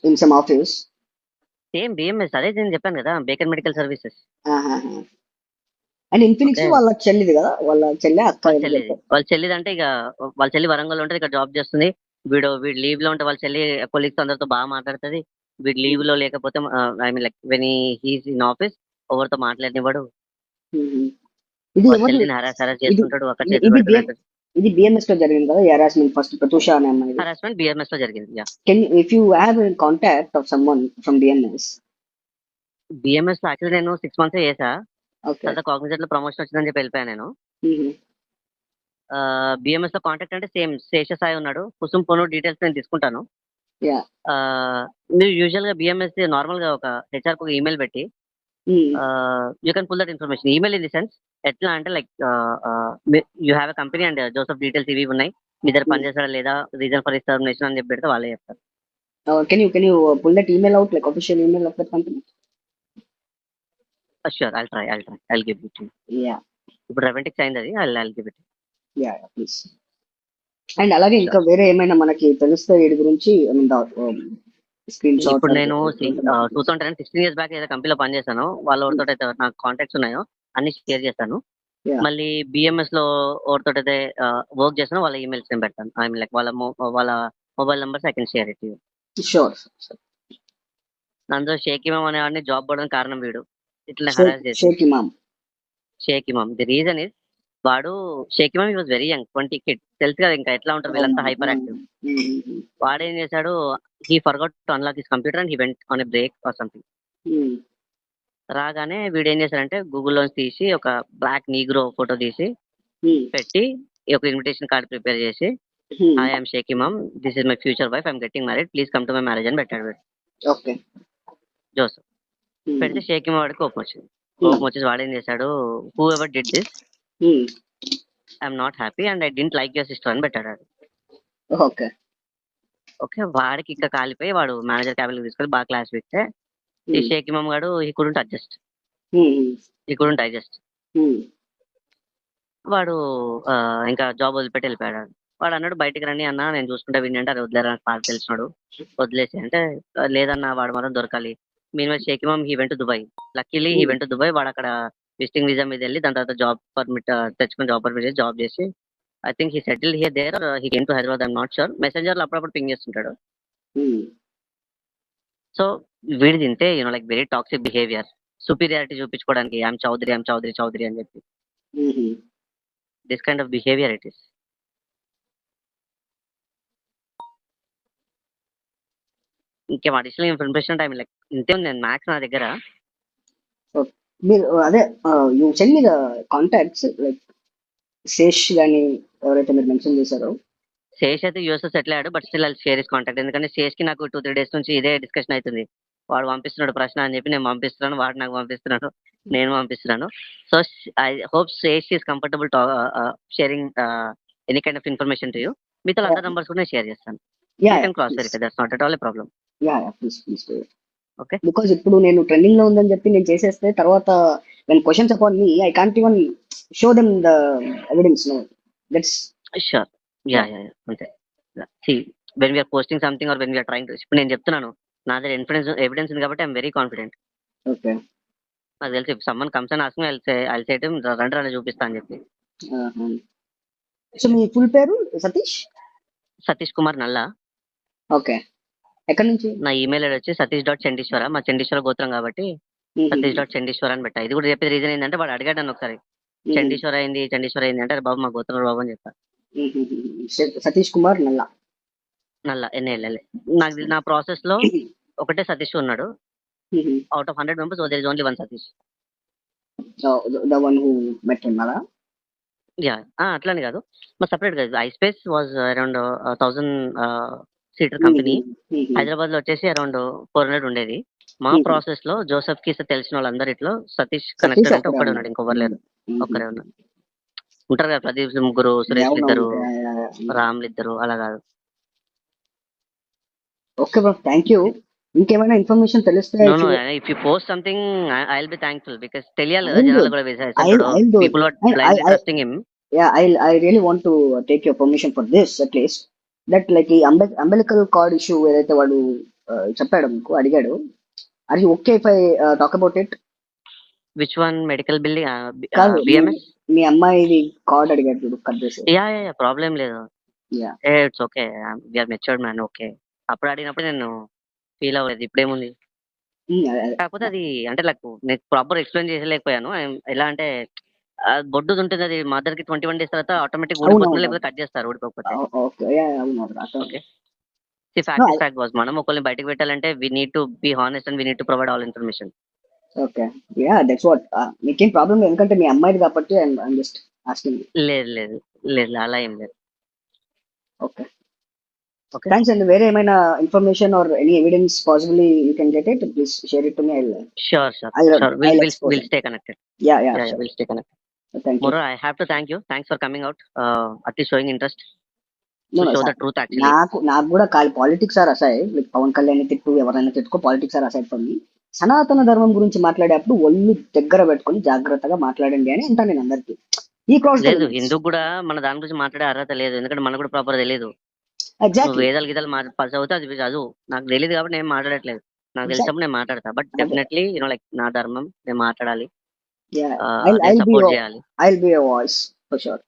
in some office. Same BMS, అదే నేను చెప్పాను కదా, Baker medical services. And Infinix వాళ్ళ చెల్లిది కదా, వాళ్ళ చెల్లి అక్క. వాళ్ళ చెల్లిది అంటే ఇక వాళ్ళ చెల్లి వరంగల్ ఉంటుంది, ఇక్కడ జాబ్ చేస్తుంది. వీడు లీవ్ లో ఉంటే వాళ్ళ చెల్లి కొలీగ్స్ అందరితో బాగా మాట్లాడుతుంది. వీడు లీవ్ లో లేకపోతే I mean like when he's in office ఎవరితో మాట్లాడినవాడు, హరాస్ చేసుకుంటాడు. ఇది బిఎంఎస్ లో జరిగింది కదా హరాస్మెంట్, ఫస్ట్ ప్రతూష అనే అమ్మాయి హరాస్మెంట్ బిఎంఎస్ లో జరిగింది. If you have contact of someone from BMS లో యాక్చువల్లీ నేను 6 months చేసా. తర్వాత కాగ్నిజెంట్ లో ప్రమోషన్ వచ్చిందని చెప్పి వెళ్ళిపోయాను నేను. బిఎంఎస్ లో కాంటాక్ట్ అంటే సేమ్ శేషసాయి ఉన్నాడు, కుసుమ్ పోను డీటెయిల్స్ నేను తీసుకుంటాను. మీరు యూజువల్ గా బిఎంఎస్ నార్మల్ గా ఒక హెచ్ఆర్ కు ఈమెయిల్ పెట్టి you can pull that information. Email in the sense ఎట్లా అంటే like you have a company and Joseph details ఇవి ఉన్నాయి, మీ దగ్గర పనిచేస్తాడా లేదా, రీజన్ ఫర్ టర్మినేషన్ అని చెప్పి పెడితే వాళ్ళే చెప్తారు. Can you pull that email out, like official email of that company? Sure, I'll give it to you. Yeah. ఇప్పుడు రెవెంటిక్స్ అయింది అది, I'll give it. Yeah, please. And అలాగే ఇంకా వేరే ఏమైనా మనకి తెలుస్తే వీడి గురించి, స్క్రీన్ షాట్. ఇప్పుడు నేను 2016 years బ్యాక్ ఏదో కంపెనీలో పనిచేస్తాను, వాళ్ళతో అయితే నాకు కాంటాక్ట్స్ ఉన్నాయో అన్ని షేర్ చేస్తాను. మళ్ళీ బిఎంఎస్ లో ఎవరితో అయితే వర్క్ చేస్తానో వాళ్ళ ఈమెయిల్స్ నేను పెడతాను. ఐ మీన్ లైక్ వాళ్ళ mobile numbers I can share it you. Sure. అందులో షేక్ ఇమామ్ అనేవాడిని జాబ్ పోవడానికి కారణం వీడు, ఇట్లా హరాస్ చేసి. షేక్ ఇమామ్ షేక్ ఇమామ్. ది రీజన్ ఇస్ వాడు షేక్ ఇమామ్ వాజ్ వెరీ యంగ్ 20 కిడ్, తెలుసు కదా ఇంకా ఎట్లా ఉంటారు వీళ్ళంతా హైపర్ యాక్టివ్. వాడు ఏం చేశాడు, he forgot to unlock his computer and he went on a break or something. రాగానే వీడు ఏం చేశాడంటే గూగుల్లో తీసి ఒక బ్లాక్ నీగ్రో ఫోటో తీసి పెట్టి ఒక ఇన్విటేషన్ కార్డ్ ప్రిపేర్ చేసి I am Sheikh Imam, this is my future wife, I'm getting married, please come to my marriage అని పెట్టాడు వీడు ఓకే. జోసఫ్. పెడితే షేక్ ఇమామ్ వాడికి కోపం వచ్చింది. కోపం వచ్చేసి వాడు ఏం చేశాడు, who ever did this I'm not happy and I didn't like your sister అని పెట్టాడు. ఓకే. ఓకే, వాడికి ఇంకా కాలిపోయి వాడు మేనేజర్ క్యాబిన్ తీసుకొని బాగా క్లాస్ పెడితే ఈ షేక్ ఇమామ్ గాడు he couldn't adjust, he couldn't digest. వాడు ఇంకా జాబ్ వదిలిపెట్టి వెళ్ళిపోయాడు. వాడు అన్నాడు బయటికి రండి అన్న నేను చూసుకుంటా విని అంటే అది వదిలేరా పాట తెలిసినాడు వదిలేసి అంటే లేదన్న వాడు మాత్రం దొరకాలి. Mean Sheikh Imam he went to Dubai, luckily he went to Dubai. వాడు అక్కడ విజిటింగ్ వీసా మీద వెళ్ళి దాని తర్వాత జాబ్ పర్మిట్ తెచ్చుకుని జాబ్ పర్మిట్ చేసి జాబ్ చేసి I think he settle here there he came to Hyderabad, I'm not sure. మెసెంజర్లో అప్పుడప్పుడు పింగ్ చేస్తుంటాడు. సో వీడి తింటే you know like very toxic behaviour, superiority చూపించుకోవడానికి ఐఎమ్ చౌదరి ఐఎమ్ చౌదరి చౌదరి అని చెప్పి this kind of behaviour it is. ఇంకేం అడిషనల్ ఇన్ఫర్మేషన్ టైం లైక్ ఇంతే ఉంది మ్యాథ్స్ నా దగ్గర. మీరు అదే you send me the contacts like Sesh గాని ఎవరైతే మీరు మెన్షన్ చేశారో. శేష్ అయితే యూఎస్ సెటిల్ అయ్యాడు but still share is contact, ఎందుకంటే శేష్ కి నాకు 2-3 డేస్ నుంచి ఇదే డిస్కషన్ అవుతుంది. వాడు పంపిస్తున్నాడు ప్రశ్న అని చెప్పి నేను పంపిస్తున్నాను, వాడు నాకు పంపిస్తున్నాడు, నేను పంపిస్తున్నాను. So I hope Sesh is comfortable sharing any kind of information to you. మీతో అదర్ నంబర్స్ కూడా నేను షేర్ చేస్తాను. Cross verify, that's not at all a problem. Okay, because ఇప్పుడు నేను ట్రెండింగ్ లో ఉందని చెప్పి నేను చేసేస్తే తర్వాత when questions upon me I can't even show them the evidence. No, that's sure. Yeah. అంతే. See, when we are posting something or when we are trying to, ఇప్పుడు నేను చెప్తున్నాను నా దగ్గర ఎవిడెన్స్ ఉంది కాబట్టి ఐఎమ్ వెరీ కాన్ఫిడెంట్. ఓకే. నాకు తెలిసి if someone comes and asks me I'll say to him రండి చూపిస్తా అని చెప్పి. సో మీ ఫుల్ పేరు సతీష్ కుమార్ నల్లా. ఓకే. ఎక్కడి నుంచి? నా ఈమెయిల్ ఐడి వచ్చి సతీష్.చండీశ్వర, మా చండీశ్వర గోత్రం కాబట్టి సతీష్.చండీశ్వర అని పెట్టా. ఇది కూడా చెప్పే రీజన్ ఏంటంటే వాడు అడిగాడు నన్ను ఒకసారి చండీశ్వర అయింది అంటే బాబు మా గోత్రం బాబు అని చెప్పా. సతీష్ కుమార్ నల్లా NLL. నాకు నా ప్రాసెస్ లో ఒకటే సతీష్ ఉన్నాడు. Out of 100 members there is only one Satish. the one who met him mala. అట్లానే కాదు, మా సపరేట్ కాదు. Ispace was around 1000 seater company. Hyderabad లో వచ్చేసి అరౌండ్ 400 ఉండేది. మా ప్రాసెస్ లో జోసెఫ్ కి తెలిసిన వాళ్ళందరిలో సతీష్ కనెక్టెడ్ అంటే ఒక్కడే ఉన్నాడు, ఇంకొకరు లేరు, ఒక్కరే ఉన్నారు. ఉంటారు కదా ప్రదీప్ ముగ్గురు, సురేష్ ఇద్దరు, రామ్లు ఇద్దరు, అలా కాదు. Okay bro, thank you. ఇంకేమైనా ఇన్ఫర్మేషన్ తెలిస్తే if you post something I will be thankful because తెలియాలి కదా జనాలు కూడా people are blindly trusting him. I really want to take your permission for this at least. That like ఈ umbilical cord issue ఏదైతే వాడు చెప్పాడు మీకు అడిగాడు, are you okay if I talk about it? Which one? Medical bill? BMS? మీ అమ్మాయిది cord అడిగాడు చూడు, కట్ చేసి. యా ప్రాబ్లం లేదు. It's okay, we are matured man. Okay, అప్పుడు అడిగినప్పుడు నేను ఫీల్ అవ్వలేదు, ఇప్పుడేముంది. కాకపోతే అది అంటే నేను ప్రాపర్ ఎక్స్ప్లెయిన్ చేసలేకపోయాను. ఎలా అంటే బొడ్డు ఉంటుంది, అది మదర్ కి 21 days తర్వాత ఆటోమేటిక్ ఊడిపోతుంది, లేకపోతే కట్ చేస్తారు ఊడిపోకపోతే. మనం ఒకరిని బయటకు పెట్టాలంటే we need to be honest and we need to provide all information. Okay, yeah that's what. మీకేం ప్రాబ్లం లేదు ఎందుకంటే మీ అమ్మాయిది కాబట్టి ఐఎమ్ జస్ట్ ఆస్కింగ్. లేదు అలా ఏం లేదు. ఓకే, థ్యాంక్స్ అండి. వేరే ఏమైనా information or any evidence possibly you can get it, please share it to me. Sure. We'll stay connected. Yeah, we'll stay connected. Thank you. Moro, I have to thank you. Thanks for coming out, at least showing interest to show the truth actually. నాకు కూడా politics are aside, like Pawan Kalyan తిట్టు ఎవరైనా తిట్టుకో, politics are aside from me. సనాతన ధర్మం గురించి మాట్లాడేటప్పుడు ఒళ్ళు దగ్గర పెట్టుకొని జాగ్రత్తగా మాట్లాడండి అని అంటాను నేను అందరికి. ఈ క్రాస్ లేదు, ఎందుకు కూడా మన దాని గురించి మాట్లాడే అర్హత లేదు, ఎందుకంటే మనకు కూడా ప్రాపర్ తెలియదు. వేదాలు గీతాలు చదివితే అది చదువు, నాకు తెలియదు కాబట్టి నేను మాట్లాడట్లేదు. నాకు తెలిసినప్పుడు నేను మాట్లాడతా, బట్ డెఫినెట్లీ లైక్ నా ధర్మం నేను మాట్లాడాలి, సపోర్ట్ చేయాలి. I'll be a voice for sure.